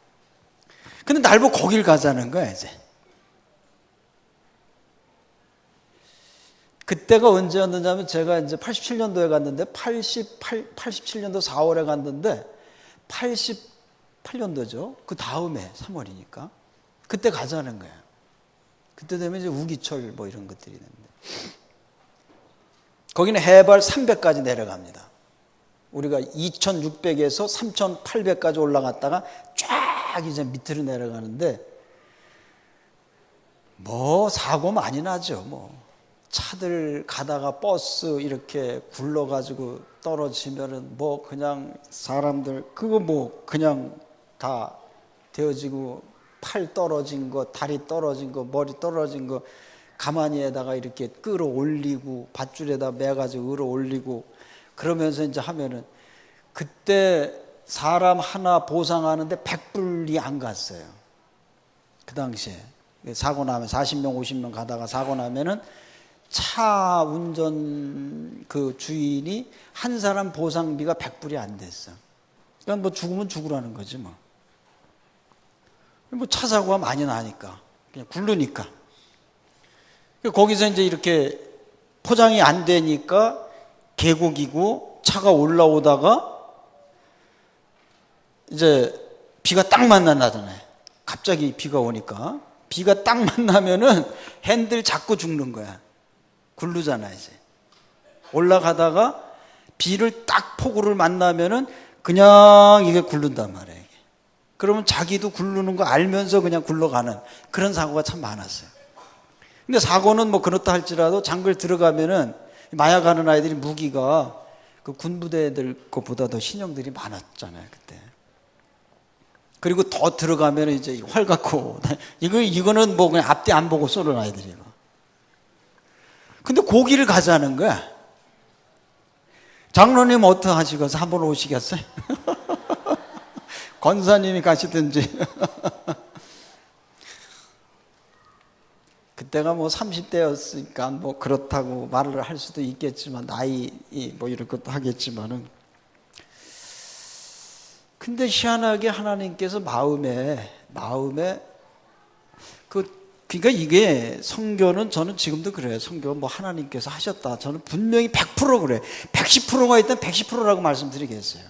근데 날 보고 거길 가자는 거야 이제. 그때가 언제였느냐면 제가 이제 87년도에 갔는데 87년도 4월에 갔는데 88년도죠. 그 다음에 3월이니까 그때 가자는 거야. 그때 되면 이제 우기철 뭐 이런 것들이 있는데 거기는 해발 300까지 내려갑니다. 우리가 2,600에서 3,800까지 올라갔다가 쫙 이제 밑으로 내려가는데 뭐 사고 많이 나죠. 뭐 차들 가다가 버스 이렇게 굴러가지고 떨어지면은 뭐 그냥 사람들 그거 뭐 그냥 다 되어지고 팔 떨어진 거, 다리 떨어진 거, 머리 떨어진 거 가만히에다가 이렇게 끌어올리고 밧줄에다 매가지고 끌어올리고 그러면서 이제 하면은 그때 사람 하나 보상하는데 100불이 안 갔어요. 그 당시에 사고 나면 40명 50명 가다가 사고 나면은 차 운전 그 주인이 한 사람 보상비가 100불이 안 됐어. 그러니까 뭐 죽으면 죽으라는 거지 뭐. 뭐 차 사고가 많이 나니까 그냥 굴르니까. 거기서 이제 이렇게 포장이 안 되니까 계곡이고 차가 올라오다가 이제 비가 딱 만나잖아요. 갑자기 비가 오니까 비가 딱 만나면은 핸들 잡고 죽는 거야. 굴르잖아 이제. 올라가다가 비를 딱 폭우를 만나면은 그냥 이게 굴른단 말이에요. 이게. 그러면 자기도 굴르는 거 알면서 그냥 굴러가는 그런 사고가 참 많았어요. 근데 사고는 뭐 그렇다 할지라도 장거리 들어가면은 마약하는 아이들이 무기가 그 군부대들 것보다 더 신형들이 많았잖아요 그때. 그리고 더 들어가면 이제 활 갖고 이거는 뭐 그냥 앞뒤 안 보고 쏘는 아이들이고. 근데 고기를 가자는 거야. 장로님 어떻게 하시겠어요? 한번 오시겠어요? 권사님이 가시든지. 그때가 뭐 30대였으니까 뭐 그렇다고 말을 할 수도 있겠지만 나이 뭐 이런 것도 하겠지만은 근데 희한하게 하나님께서 마음에 그러니까 이게 성교는 저는 지금도 그래요. 성교 뭐 하나님께서 하셨다. 저는 분명히 100% 그래. 110%가 있다면 110%라고 말씀드리겠어요.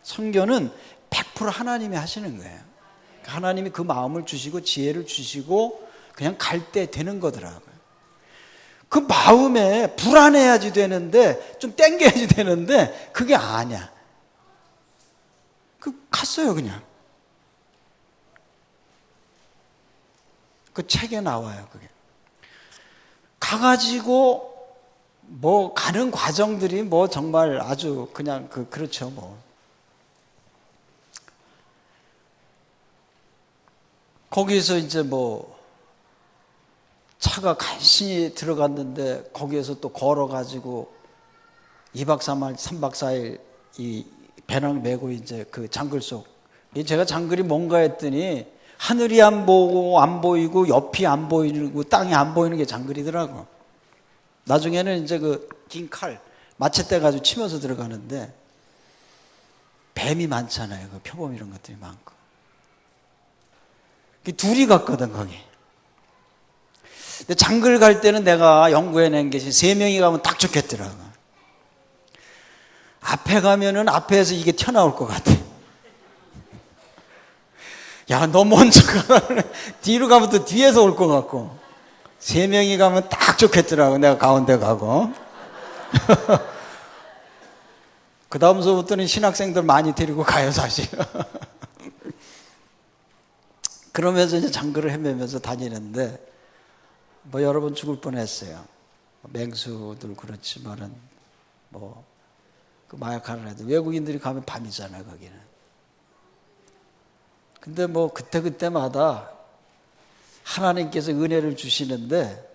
성교는 100% 하나님이 하시는 거예요. 하나님이 그 마음을 주시고 지혜를 주시고 그냥 갈 때 되는 거더라고요. 그 마음에 불안해야지 되는데 좀 땡겨야지 되는데 그게 아니야. 갔어요 그냥. 그 책에 나와요 그게. 가가지고 뭐 가는 과정들이 뭐 정말 아주 그냥 그렇죠 뭐. 거기서 이제 뭐 차가 간신히 들어갔는데 거기에서 또 걸어가지고 2박 3일 3박 4일 이 배낭 메고 이제 그 장글 속, 제가 장글이 뭔가 했더니 하늘이 안 보이고 옆이 안 보이고 땅이 안 보이는 게 장글이더라고. 나중에는 이제 그 긴 칼, 마체대 가지고 치면서 들어가는데 뱀이 많잖아요. 그 표범 이런 것들이 많고. 둘이 갔거든, 거기. 근데 장글 갈 때는 내가 연구해낸 게 3명이 가면 딱 좋겠더라고. 앞에 가면은 앞에서 이게 튀어나올 것 같아. 야, 너 먼저 가라. 뒤로 가면 또 뒤에서 올 것 같고. 3명이 가면 딱 좋겠더라고. 내가 가운데 가고. 그 다음서부터는 신학생들 많이 데리고 가요, 사실. 그러면서 이제 장글을 헤매면서 다니는데, 뭐 여러 번 죽을 뻔 했어요. 맹수들 그렇지만은, 뭐, 그 마약하는 애들. 외국인들이 가면 밤이잖아요, 거기는. 근데 뭐, 그때마다 하나님께서 은혜를 주시는데,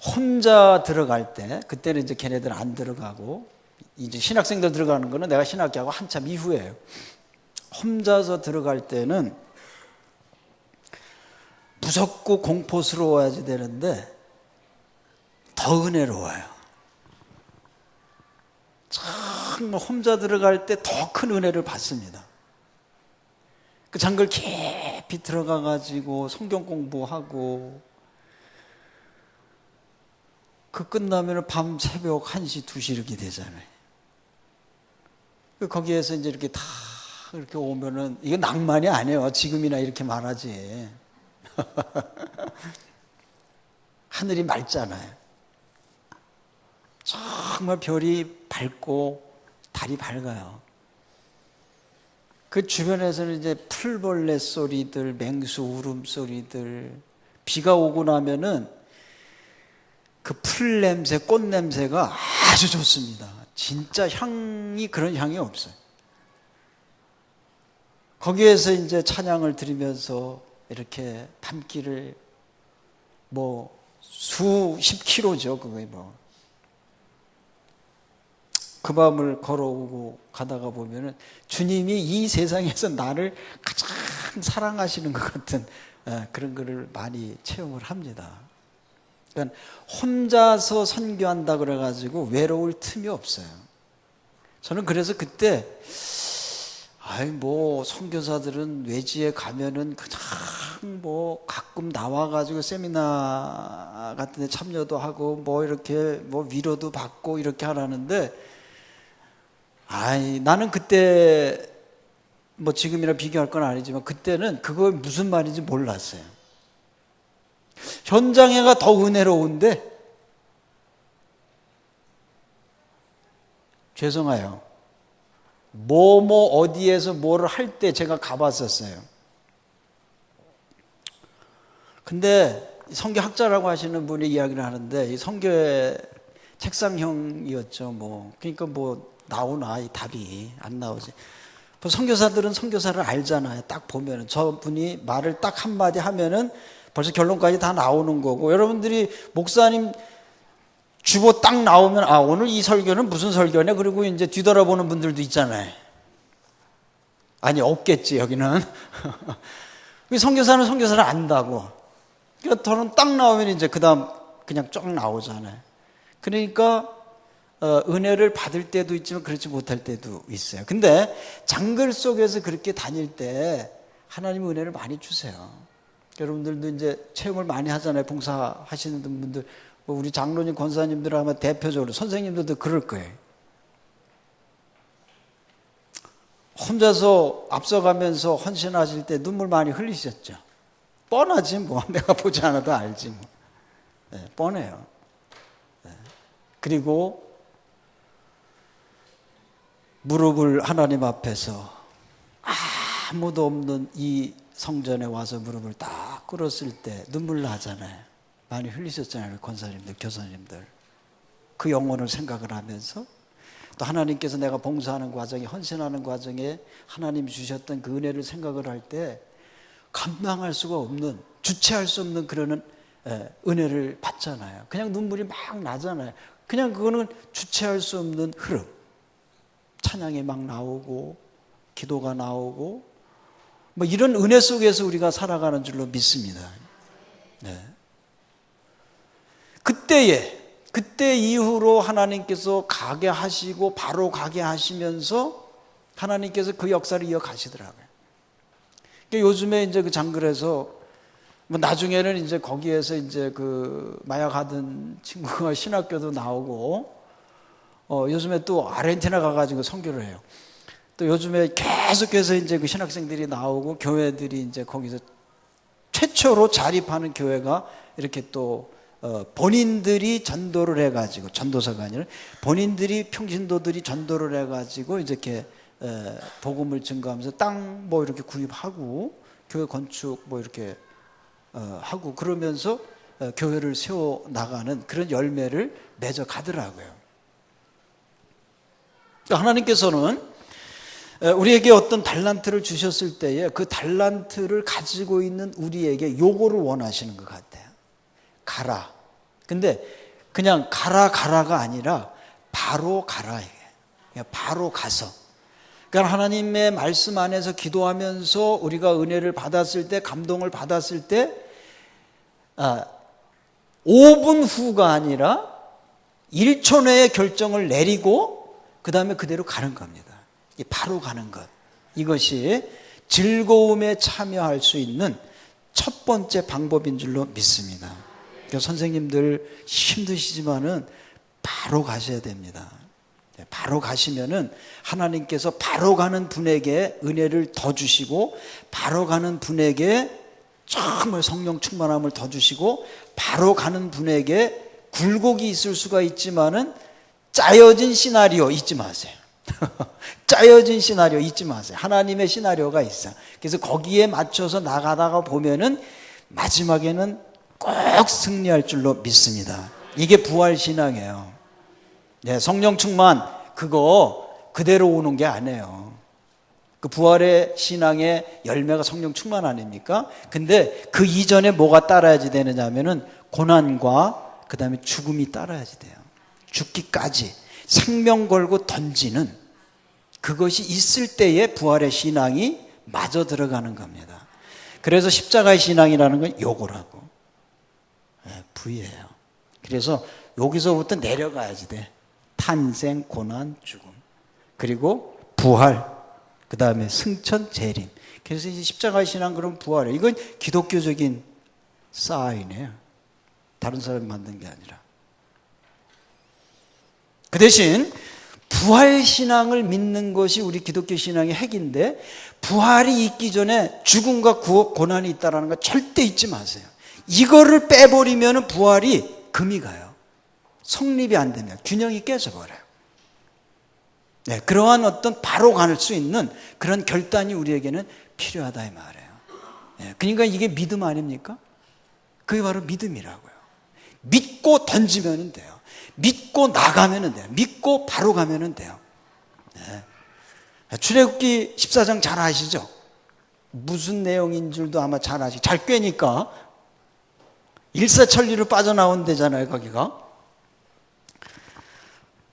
혼자 들어갈 때, 그때는 이제 걔네들 안 들어가고, 이제 신학생들 들어가는 거는 내가 신학교하고 한참 이후에요. 혼자서 들어갈 때는 무섭고 공포스러워야지 되는데 더 은혜로워요. 정말 혼자 들어갈 때 더 큰 은혜를 받습니다. 그 장글 깊이 들어가 가지고 성경 공부하고 그 끝나면 밤 새벽 1시, 2시 이렇게 되잖아요. 거기에서 이제 이렇게 다 이렇게 오면은 이게 낭만이 아니에요. 지금이나 이렇게 말하지. 하늘이 맑잖아요. 정말 별이 밝고 달이 밝아요. 그 주변에서는 이제 풀벌레 소리들, 맹수 울음소리들, 비가 오고 나면은 그 풀 냄새, 꽃 냄새가 아주 좋습니다. 진짜 향이, 그런 향이 없어요. 거기에서 이제 찬양을 드리면서 이렇게 밤길을 뭐 수십 킬로죠, 그거에 뭐. 그 밤을 걸어오고 가다가 보면은 주님이 이 세상에서 나를 가장 사랑하시는 것 같은 그런 거를 많이 체험을 합니다. 그러니까 혼자서 선교한다 그래가지고 외로울 틈이 없어요. 저는 그래서 그때 뭐 선교사들은 외지에 가면은 그냥 뭐 가끔 나와가지고 세미나 같은 데 참여도 하고 뭐 이렇게 뭐 위로도 받고 이렇게 하라는데 나는 그때 뭐 지금이랑 비교할 건 아니지만 그때는 그거 무슨 말인지 몰랐어요. 현장에가 더 은혜로운데 죄송해요. 어디에서 뭐를 할 때 제가 가봤었어요. 근데 선교학자라고 하시는 분이 이야기를 하는데 이 선교의 책상형이었죠. 뭐 그러니까 뭐 나오나 이 답이 안 나오지. 선교사들은 선교사를 알잖아요. 딱 보면은 저분이 말을 딱 한마디 하면은 벌써 결론까지 다 나오는 거고, 여러분들이 목사님 주보 딱 나오면 오늘 이 설교는 무슨 설교냐 그리고 이제 뒤돌아보는 분들도 있잖아요. 아니 없겠지 여기는. 선교사는 선교사를 안다고. 그러니까 저는 딱 나오면 이제 그다음 그냥 쫙 나오잖아요. 그러니까 은혜를 받을 때도 있지만 그렇지 못할 때도 있어요. 근데 장글 속에서 그렇게 다닐 때 하나님 은혜를 많이 주세요. 여러분들도 이제 체험을 많이 하잖아요. 봉사하시는 분들, 우리 장로님, 권사님들 아마 대표적으로 선생님들도 그럴 거예요. 혼자서 앞서가면서 헌신하실 때 눈물 많이 흘리셨죠. 뻔하지 뭐. 내가 보지 않아도 알지 뭐. 네, 뻔해요. 네. 그리고 무릎을 하나님 앞에서 아무도 없는 이 성전에 와서 무릎을 딱 꿇었을 때 눈물 나잖아요. 많이 흘리셨잖아요. 권사님들, 교사님들. 그 영혼을 생각을 하면서 또 하나님께서 내가 봉사하는 과정에, 헌신하는 과정에 하나님이 주셨던 그 은혜를 생각을 할 때 감당할 수가 없는, 주체할 수 없는 그런 은혜를 받잖아요. 그냥 눈물이 막 나잖아요. 그냥 그거는 주체할 수 없는 흐름. 찬양이 막 나오고 기도가 나오고 뭐 이런 은혜 속에서 우리가 살아가는 줄로 믿습니다. 네. 그때 이후로 하나님께서 가게 하시고 바로 가게 하시면서 하나님께서 그 역사를 이어가시더라고요. 그러니까 요즘에 이제 그 장글에서 뭐 나중에는 이제 거기에서 이제 그 마약하던 친구가 신학교도 나오고 요즘에 또 아르헨티나 가가지고 선교를 해요. 또 요즘에 계속해서 이제 그 신학생들이 나오고 교회들이 이제 거기서 최초로 자립하는 교회가 이렇게 또 본인들이 전도를 해가지고 전도사가 아니라 본인들이 평신도들이 전도를 해가지고 이렇게 복음을 증거하면서 땅 뭐 이렇게 구입하고 교회 건축 뭐 이렇게 하고 그러면서 교회를 세워 나가는 그런 열매를 맺어 가더라고요. 하나님께서는 우리에게 어떤 달란트를 주셨을 때에 그 달란트를 가지고 있는 우리에게 요구를 원하시는 것 같아요. 가라. 근데 그냥 가라가 아니라 바로 가라. 바로 가서. 그러니까 하나님의 말씀 안에서 기도하면서 우리가 은혜를 받았을 때, 감동을 받았을 때 5분 후가 아니라 1초 내에 결정을 내리고 그 다음에 그대로 가는 겁니다. 바로 가는 것. 이것이 즐거움에 참여할 수 있는 첫 번째 방법인 줄로 믿습니다. 그러니까 선생님들 힘드시지만은 바로 가셔야 됩니다. 바로 가시면은 하나님께서 바로 가는 분에게 은혜를 더 주시고 바로 가는 분에게 정말 성령 충만함을 더 주시고 바로 가는 분에게 굴곡이 있을 수가 있지만은 짜여진 시나리오 잊지 마세요. 짜여진 시나리오 잊지 마세요. 하나님의 시나리오가 있어요. 그래서 거기에 맞춰서 나가다가 보면은 마지막에는 꼭 승리할 줄로 믿습니다. 이게 부활신앙이에요. 네, 성령 충만 그거 그대로 오는 게 아니에요. 그 부활의 신앙의 열매가 성령 충만 아닙니까? 근데 그 이전에 뭐가 따라야지 되느냐 하면은 고난과 그 다음에 죽음이 따라야지 돼요. 죽기까지 생명 걸고 던지는 그것이 있을 때에 부활의 신앙이 마저 들어가는 겁니다. 그래서 십자가의 신앙이라는 건 요거라고. V예요. 그래서 여기서부터 내려가야지 돼. 탄생, 고난, 죽음. 그리고 부활. 그 다음에 승천, 재림. 그래서 이제 십자가의 신앙 그럼 부활이에요. 이건 기독교적인 사인이에요. 다른 사람이 만든 게 아니라. 그 대신 부활신앙을 믿는 것이 우리 기독교 신앙의 핵인데 부활이 있기 전에 죽음과 고난이 있다는 거 절대 잊지 마세요. 이거를 빼버리면 부활이 금이 가요. 성립이 안 되면 균형이 깨져버려요. 네, 그러한 어떤 바로 갈 수 있는 그런 결단이 우리에게는 필요하다 이 말이에요. 네, 그러니까 이게 믿음 아닙니까? 그게 바로 믿음이라고요. 믿고 던지면 돼요. 믿고 나가면 돼요. 믿고 바로 가면 돼요. 네. 출애굽기 14장 잘 아시죠? 무슨 내용인 줄도 아마 잘 아시죠? 잘 꿰니까 일사천리로 빠져나온 데잖아요. 거기가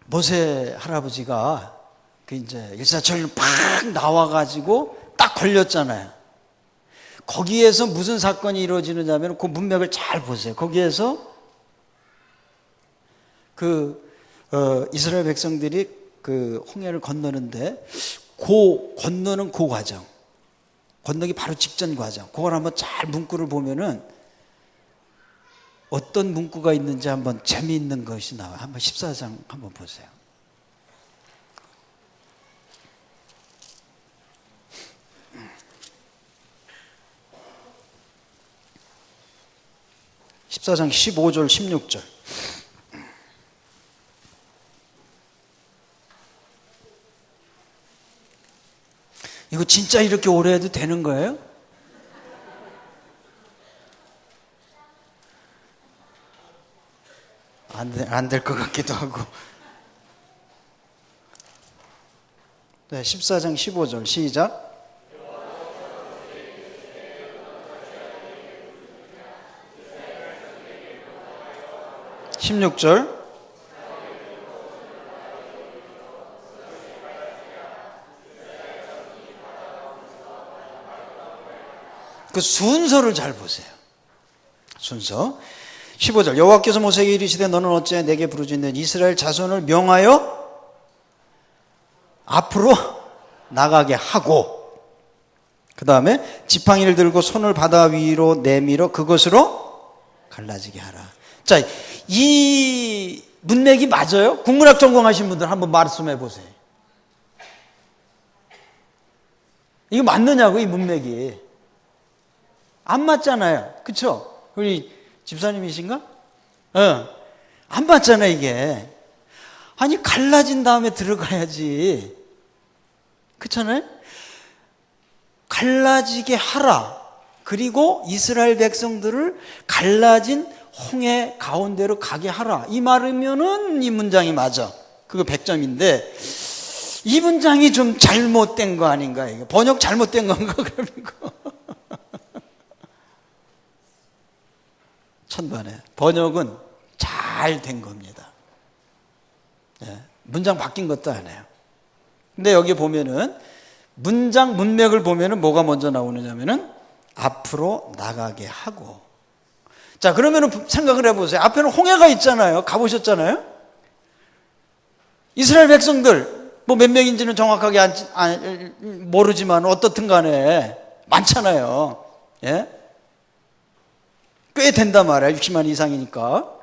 모세 할아버지가 그 이제 일사천리로 팍 나와가지고 딱 걸렸잖아요. 거기에서 무슨 사건이 이루어지느냐면 그 문맥을 잘 보세요. 거기에서 이스라엘 백성들이 그 홍해를 건너는데 건너는 그 과정, 건너기 바로 직전 과정, 그걸 한번 잘 문구를 보면은 어떤 문구가 있는지 한번 재미있는 것이 나와요. 한번 14장 한번 보세요. (14장) 15절 16절. 이거 진짜 이렇게 오래 해도 되는 거예요? 안 될 것 같기도 하고. 네, 14장 15절 시작. 16절. 그 순서를 잘 보세요. 순서. 15절. 여호와께서 모세에게 이르시되 너는 어찌하여 내게 부르짖는 이스라엘 자손을 명하여 앞으로 나가게 하고, 그 다음에 지팡이를 들고 손을 바다 위로 내밀어 그것으로 갈라지게 하라. 자, 이 문맥이 맞아요? 국문학 전공하신 분들 한번 말씀해 보세요. 이거 맞느냐고, 이 문맥이. 안 맞잖아요. 그쵸? 우리 집사님이신가? 안 맞잖아요, 이게. 아니, 갈라진 다음에 들어가야지. 그렇잖아요? 갈라지게 하라. 그리고 이스라엘 백성들을 갈라진 홍해 가운데로 가게 하라. 이 말이면은 이 문장이 맞아. 그거 100점인데 이 문장이 좀 잘못된 거 아닌가? 이게 번역 잘못된 건가? 그럼 이거. 천만에 번역은 잘 된 겁니다. 문장 바뀐 것도 아니에요. 근데 여기 보면은 문장 문맥을 보면은 뭐가 먼저 나오느냐면은 앞으로 나가게 하고. 자, 그러면은 생각을 해보세요. 앞에는 홍해가 있잖아요. 가보셨잖아요. 이스라엘 백성들 뭐 몇 명인지는 정확하게 모르지만 어떻든 간에 많잖아요. 예? 꽤 된단 말이야. 60만 이상이니까.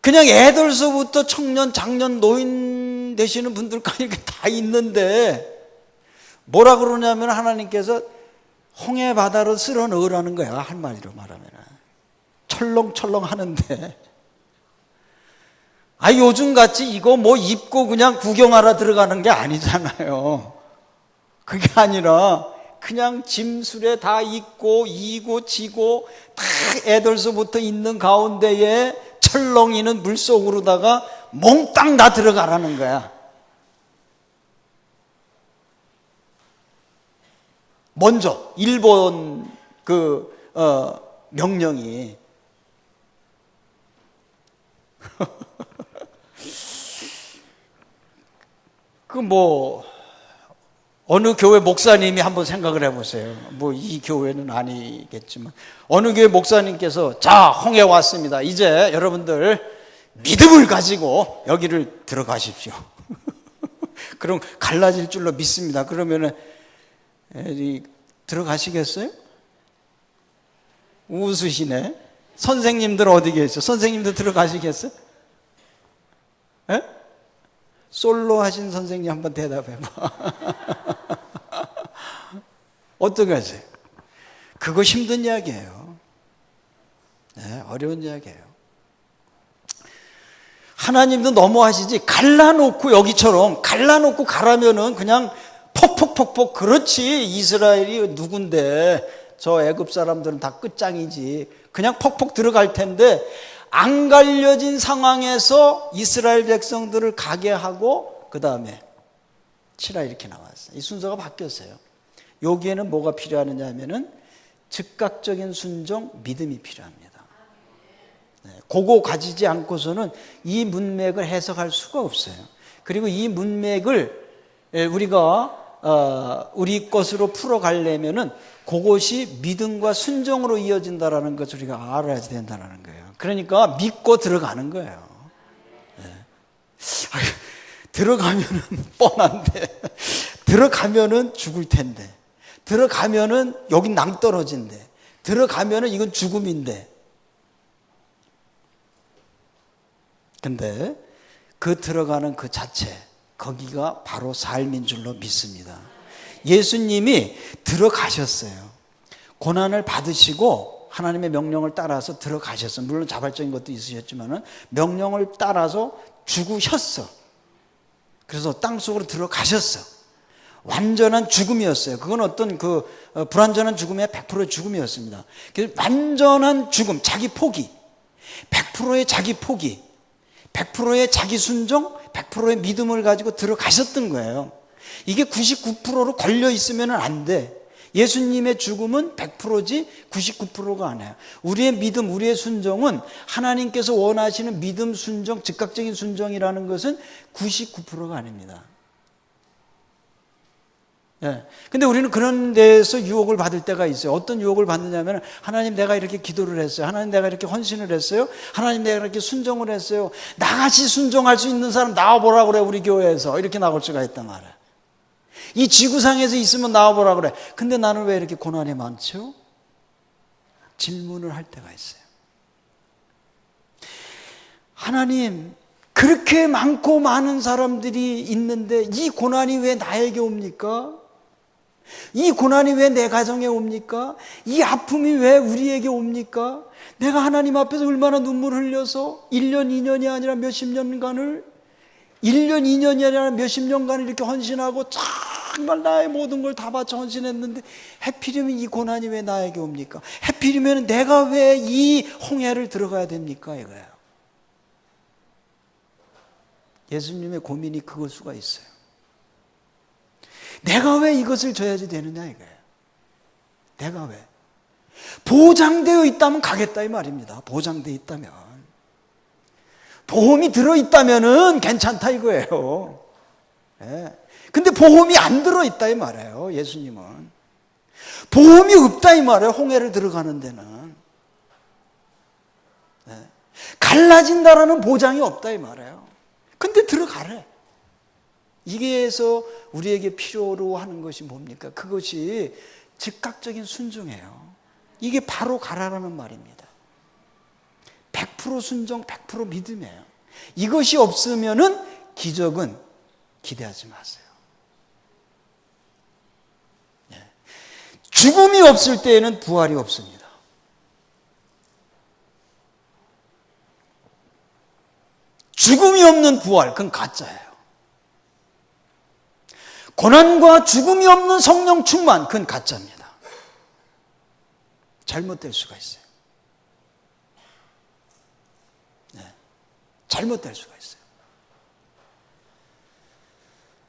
그냥 애들서부터 청년, 장년, 노인 되시는 분들까지 이렇게 다 있는데 뭐라 그러냐면 하나님께서 홍해 바다로 쓸어 넣으라는 거야. 한마디로 말하면. 철렁철렁 하는데. 아, 요즘같이 이거 뭐 입고 그냥 구경하러 들어가는 게 아니잖아요. 그게 아니라 그냥 짐술에 다 있고 이고 지고 다 애들서부터 있는 가운데에 철렁이는 물속으로다가 몽땅 다 들어가라는 거야. 먼저 일본 명령이 어느 교회 목사님이 한번 생각을 해보세요. 뭐 이 교회는 아니겠지만 어느 교회 목사님께서 자, 홍해 왔습니다. 이제 여러분들 믿음을 가지고 여기를 들어가십시오. 그럼 갈라질 줄로 믿습니다. 그러면은 들어가시겠어요? 웃으시네. 선생님들 어디 계세요? 선생님들 들어가시겠어요? 에? 솔로 하신 선생님 한번 대답해봐. 어떻게 하세요? 그거 힘든 이야기예요. 네, 어려운 이야기예요. 하나님도 너무하시지. 갈라놓고 여기처럼 갈라놓고 가라면은 그냥 폭폭폭폭. 그렇지. 이스라엘이 누군데 저 애굽 사람들은 다 끝장이지. 그냥 폭폭 들어갈 텐데 안 갈려진 상황에서 이스라엘 백성들을 가게 하고 그 다음에 치라 이렇게 나왔어요. 이 순서가 바뀌었어요. 여기에는 뭐가 필요하느냐 하면은 즉각적인 순종, 믿음이 필요합니다. 그거 가지지 않고서는 이 문맥을 해석할 수가 없어요. 그리고 이 문맥을 우리가 우리 것으로 풀어가려면은 그것이 믿음과 순종으로 이어진다라는 것을 우리가 알아야 된다는 거예요. 그러니까 믿고 들어가는 거예요. 들어가면은 뻔한데, 들어가면은 죽을 텐데, 들어가면은 여긴 낭떠러진데, 들어가면은 이건 죽음인데. 근데 그 들어가는 그 자체, 거기가 바로 삶인 줄로 믿습니다. 예수님이 들어가셨어요. 고난을 받으시고 하나님의 명령을 따라서 들어가셨어요. 물론 자발적인 것도 있으셨지만은 명령을 따라서 죽으셨어. 그래서 땅속으로 들어가셨어. 완전한 죽음이었어요. 그건 어떤 불완전한 죽음의 100%의 죽음이었습니다. 그래서 완전한 죽음, 자기 포기, 100%의 자기 포기, 100%의 자기 순종, 100%의 믿음을 가지고 들어가셨던 거예요. 이게 99%로 걸려 있으면 안 돼. 예수님의 죽음은 100%지 99%가 아니에요. 우리의 믿음, 우리의 순종은 하나님께서 원하시는 믿음, 순종, 즉각적인 순종이라는 것은 99%가 아닙니다. 예. 근데 우리는 그런 데서 유혹을 받을 때가 있어요. 어떤 유혹을 받느냐면, 하나님 내가 이렇게 기도를 했어요. 하나님 내가 이렇게 헌신을 했어요. 하나님 내가 이렇게 순종을 했어요. 나같이 순종할 수 있는 사람 나와보라 그래, 우리 교회에서. 이렇게 나올 수가 있단 말이에요. 이 지구상에서 있으면 나와보라 그래. 근데 나는 왜 이렇게 고난이 많죠? 질문을 할 때가 있어요. 하나님, 그렇게 많고 많은 사람들이 있는데 이 고난이 왜 나에게 옵니까? 이 고난이 왜 내 가정에 옵니까? 이 아픔이 왜 우리에게 옵니까? 내가 하나님 앞에서 얼마나 눈물을 흘려서 1년, 2년이 아니라 몇십 년간을 1년, 2년이 아니라 몇십 년간을 이렇게 헌신하고 정말 나의 모든 걸 다 바쳐 헌신했는데 하필이면 이 고난이 왜 나에게 옵니까? 하필이면 내가 왜 이 홍해를 들어가야 됩니까? 이거예요. 예수님의 고민이 그걸 수가 있어요. 내가 왜 이것을 져야지 되느냐 이거예요. 내가 왜? 보장되어 있다면 가겠다 이 말입니다. 보장되어 있다면. 보험이 들어있다면 괜찮다 이거예요. 네. 근데 보험이 안 들어있다 이 말이에요. 예수님은. 보험이 없다 이 말이에요. 홍해를 들어가는 데는. 네. 갈라진다라는 보장이 없다 이 말이에요. 근데 들어가래. 이게서 우리에게 필요로 하는 것이 뭡니까? 그것이 즉각적인 순종이에요. 이게 바로 가라라는 말입니다. 100% 순종, 100% 믿음이에요. 이것이 없으면은 기적은 기대하지 마세요. 네. 죽음이 없을 때에는 부활이 없습니다. 죽음이 없는 부활, 그건 가짜예요. 고난과 죽음이 없는 성령 충만, 그건 가짜입니다. 잘못될 수가 있어요. 네. 잘못될 수가 있어요.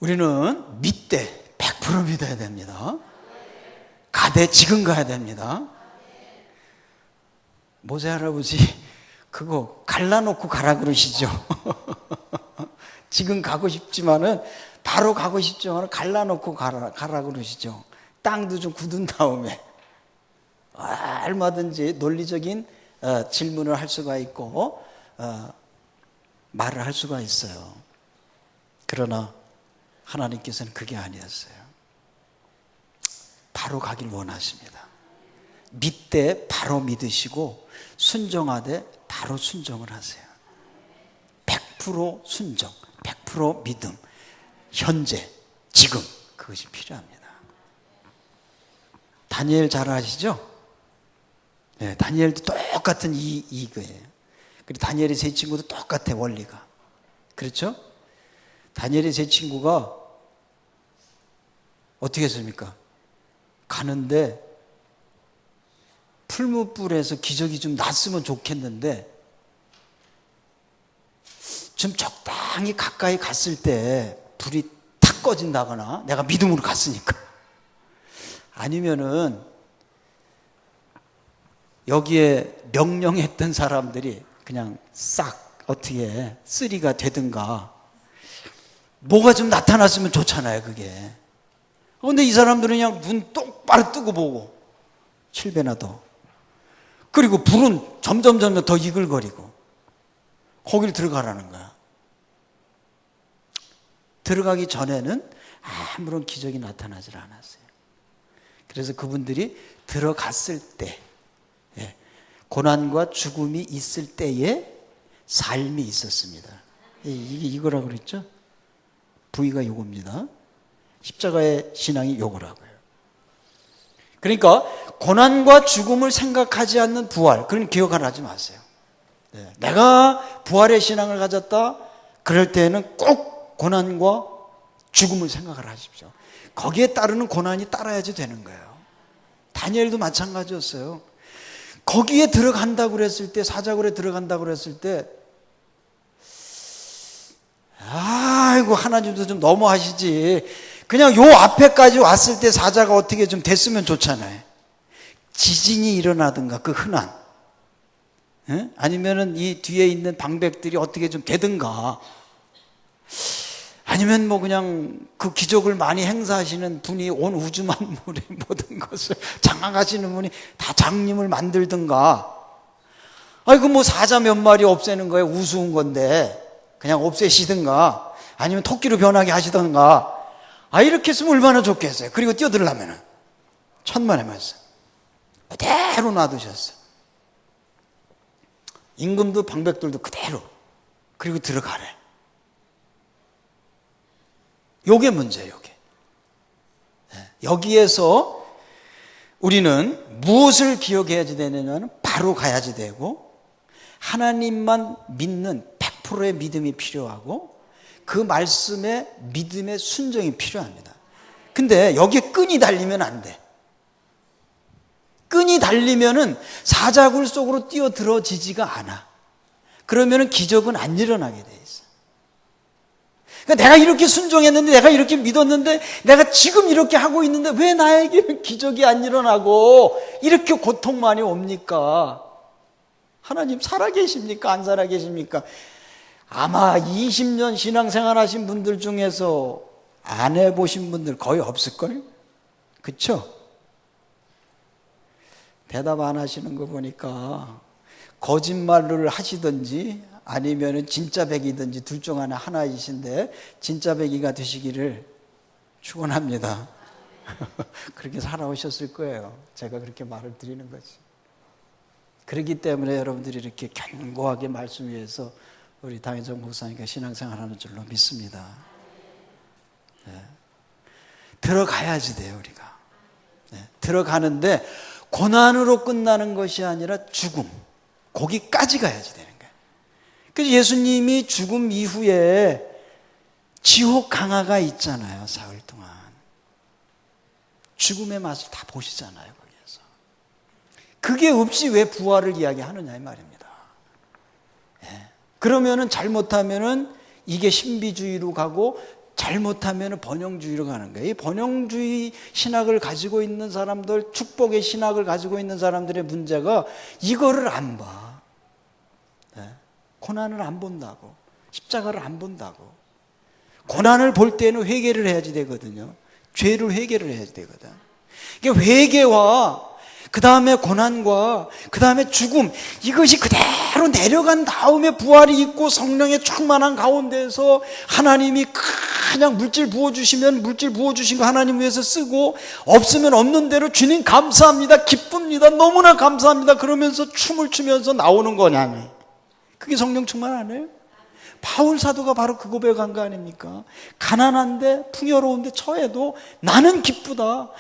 우리는 믿되 100% 믿어야 됩니다. 가되 지금 가야 됩니다. 모세 할아버지 그거 갈라놓고 가라 그러시죠. 지금 가고 싶지만은 바로 가고 싶지만은 갈라놓고 가라 그러시죠. 땅도 좀 굳은 다음에 얼마든지 논리적인 질문을 할 수가 있고 말을 할 수가 있어요. 그러나 하나님께서는 그게 아니었어요. 바로 가길 원하십니다. 믿되 바로 믿으시고 순종하되 바로 순종을 하세요. 100% 순종, 100% 믿음, 현재, 지금 그것이 필요합니다. 다니엘 잘 아시죠? 네, 다니엘도 똑같은 이거예요. 그리고 다니엘의 세 친구도 똑같아 원리가. 그렇죠? 다니엘의 세 친구가 어떻게 했습니까? 가는데 풀무불에서 기적이 좀 났으면 좋겠는데 좀 적당히 가까이 갔을 때 불이 탁 꺼진다거나 내가 믿음으로 갔으니까 아니면은 여기에 명령했던 사람들이 그냥 싹 어떻게 쓰리가 되든가 뭐가 좀 나타났으면 좋잖아요 그게. 그런데 이 사람들은 그냥 눈 똑바로 뜨고 보고 7배나 더. 그리고 불은 점점 더 이글거리고 거기를 들어가라는 거야. 들어가기 전에는 아무런 기적이 나타나질 않았어요. 그래서 그분들이 들어갔을 때 고난과 죽음이 있을 때에 삶이 있었습니다. 이거라고 그랬죠? 부위가 요겁니다. 십자가의 신앙이 요거라고요. 그러니까 고난과 죽음을 생각하지 않는 부활, 그건 기억을 하지 마세요. 내가 부활의 신앙을 가졌다, 그럴 때에는 꼭 고난과 죽음을 생각을 하십시오. 거기에 따르는 고난이 따라야지 되는 거예요. 다니엘도 마찬가지였어요. 거기에 들어간다고 그랬을 때, 사자굴에 들어간다고 그랬을 때 아이고 하나님도 좀 너무하시지. 그냥 요 앞에까지 왔을 때 사자가 어떻게 좀 됐으면 좋잖아요. 지진이 일어나든가 그 흔한, 아니면은 이 뒤에 있는 방백들이 어떻게 좀 되든가, 아니면 뭐 그냥 그 기적을 많이 행사하시는 분이 온 우주 만물의 모든 것을 장악하시는 분이 다 장님을 만들든가. 아이고 뭐 사자 몇 마리 없애는 거에 우스운 건데 그냥 없애시든가, 아니면 토끼로 변하게 하시든가. 이렇게 했으면 얼마나 좋겠어요. 그리고 뛰어들려면은 천만의 말씀 그대로 놔두셨어요. 임금도 방백들도 그대로. 그리고 들어가래. 요게 문제예요. 요게. 여기에서 우리는 무엇을 기억해야지 되느냐는 바로 가야지 되고, 하나님만 믿는 100%의 믿음이 필요하고, 그 말씀에 믿음의 순종이 필요합니다. 근데 여기에 끈이 달리면 안 돼. 끈이 달리면은 사자굴 속으로 뛰어들어지지가 않아. 그러면은 기적은 안 일어나게 돼 있어. 그러니까 내가 이렇게 순종했는데, 내가 이렇게 믿었는데, 내가 지금 이렇게 하고 있는데 왜 나에게는 기적이 안 일어나고 이렇게 고통 많이 옵니까? 하나님 살아계십니까? 안 살아계십니까? 아마 20년 신앙생활 하신 분들 중에서 안 해보신 분들 거의 없을걸? 그쵸? 대답 안 하시는 거 보니까 거짓말을 하시든지 아니면 진짜 백이든지 둘 중 하나이신데, 진짜 백이가 되시기를 축원합니다. 그렇게 살아오셨을 거예요. 제가 그렇게 말을 드리는 거지. 그렇기 때문에 여러분들이 이렇게 견고하게 말씀 위에서 우리 당혜정 목사님과 신앙생활하는 줄로 믿습니다. 들어가야지 돼요, 우리가. 들어가는데 고난으로 끝나는 것이 아니라 죽음, 거기까지 가야지 되는 거예요. 그래서 예수님이 죽음 이후에 지옥 강화가 있잖아요. 사흘 동안 죽음의 맛을 다 보시잖아요. 거기에서. 그게 없이 왜 부활을 이야기하느냐 이 말입니다. 그러면은 잘못하면은 이게 신비주의로 가고, 잘못하면 번영주의로 가는 거예요. 이 번영주의 신학을 가지고 있는 사람들, 축복의 신학을 가지고 있는 사람들의 문제가 이거를 안 봐. 고난을 안 본다고, 십자가를 안 본다고. 고난을 볼 때는 회개를 해야지 되거든요. 죄를 회개를 해야지 되거든. 그러니까 회개와 그 다음에 고난과 그 다음에 죽음, 이것이 그대로 내려간 다음에 부활이 있고 성령의 충만한 가운데서 하나님이 그냥 물질 부어주시면 물질 부어주신 거 하나님 위해서 쓰고, 없으면 없는 대로 주님 감사합니다, 기쁩니다, 너무나 감사합니다 그러면서 춤을 추면서 나오는 거냐. 그게 성령 충만 아니에요? 바울 사도가 바로 그 고백한 거 아닙니까? 가난한데 풍요로운데 처해도 나는 기쁘다.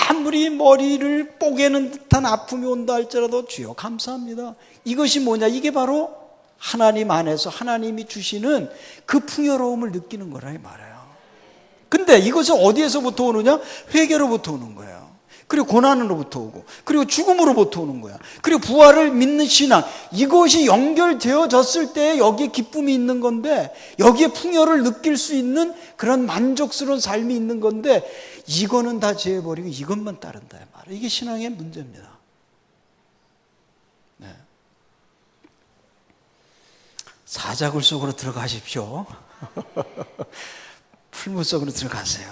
아무리 머리를 뽀개는 듯한 아픔이 온다 할지라도 주여 감사합니다. 이것이 뭐냐? 이게 바로 하나님 안에서 하나님이 주시는 그 풍요로움을 느끼는 거라 이 말이에요. 근데 이것은 어디에서부터 오느냐? 회개로부터 오는 거예요. 그리고 고난으로부터 오고, 그리고 죽음으로부터 오는 거야. 그리고 부활을 믿는 신앙, 이것이 연결되어졌을 때 여기에 기쁨이 있는 건데, 여기에 풍요를 느낄 수 있는 그런 만족스러운 삶이 있는 건데, 이거는 다 제해버리고 이것만 따른다 말이에요. 이게 신앙의 문제입니다. 사자굴 속으로 들어가십시오. 풀무 속으로 들어가세요.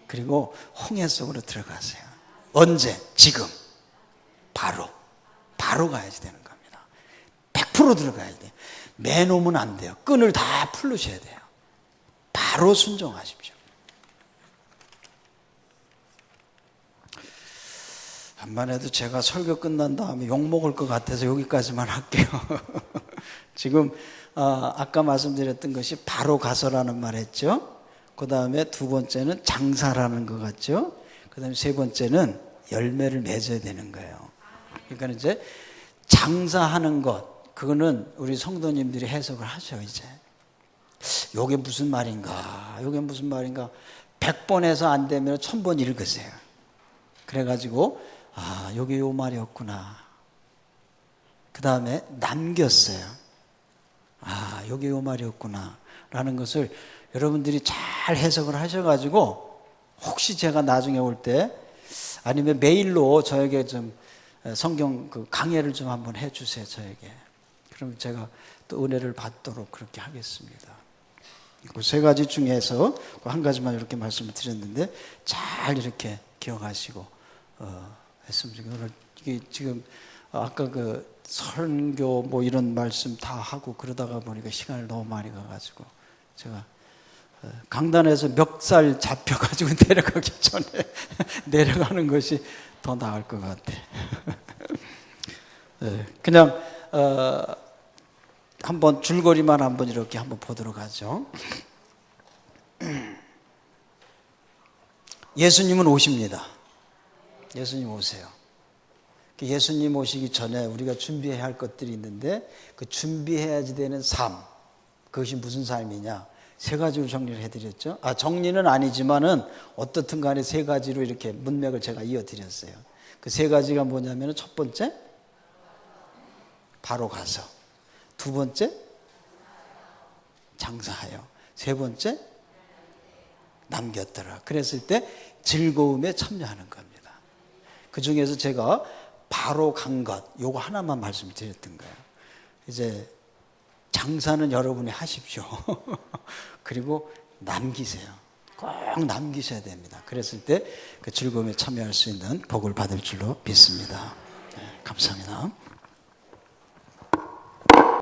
그리고 홍해 속으로 들어가세요. 언제? 지금. 바로 가야지 되는 겁니다. 100% 들어가야 돼요. 매놓으면 안 돼요. 끈을 다 풀으셔야 돼요. 바로 순종하십시오. 한만 해도 제가 설교 끝난 다음에 욕먹을 것 같아서 여기까지만 할게요. 지금 아까 말씀드렸던 것이 바로 가서라는 말 했죠. 그 다음에 두 번째는 장사라는 것 같죠. 그 다음에 세 번째는 열매를 맺어야 되는 거예요. 그러니까 이제 장사하는 것, 그거는 우리 성도님들이 해석을 하죠. 이제 요게 무슨 말인가, 요게 무슨 말인가 100번 해서 안 되면 1000번 읽으세요. 그래가지고 요게 요 말이었구나. 그 다음에 남겼어요. 요게 요 말이었구나 라는 것을 여러분들이 잘 해석을 하셔가지고 혹시 제가 나중에 올 때 아니면 메일로 저에게 좀 성경 그 강해를 좀 한번 해주세요, 저에게. 그럼 제가 또 은혜를 받도록 그렇게 하겠습니다. 그 세 가지 중에서 한 가지만 이렇게 말씀을 드렸는데 잘 이렇게 기억하시고 했으면 좋겠어요. 오늘 이게 지금 아까 그 설교 뭐 이런 말씀 다 하고 그러다가 보니까 시간을 너무 많이 가가지고 제가 강단에서 멱살 잡혀가지고 내려가기 전에 내려가는 것이 더 나을 것 같아. 그냥 한번 줄거리만 한번 이렇게 한번 보도록 하죠. 예수님은 오십니다. 예수님 오세요. 예수님 오시기 전에 우리가 준비해야 할 것들이 있는데 그 준비해야지 되는 삶, 그것이 무슨 삶이냐? 세 가지로 정리를 해드렸죠. 정리는 아니지만은 어떻든 간에 세 가지로 이렇게 문맥을 제가 이어드렸어요. 그 세 가지가 뭐냐면 첫 번째, 바로 가서. 두 번째, 장사하여. 세 번째, 남겼더라. 그랬을 때 즐거움에 참여하는 겁니다. 그 중에서 제가 바로 간 것, 요거 하나만 말씀드렸던 거예요. 이제 장사는 여러분이 하십시오. 그리고 남기세요. 꼭 남기셔야 됩니다. 그랬을 때 그 즐거움에 참여할 수 있는 복을 받을 줄로 믿습니다. 감사합니다.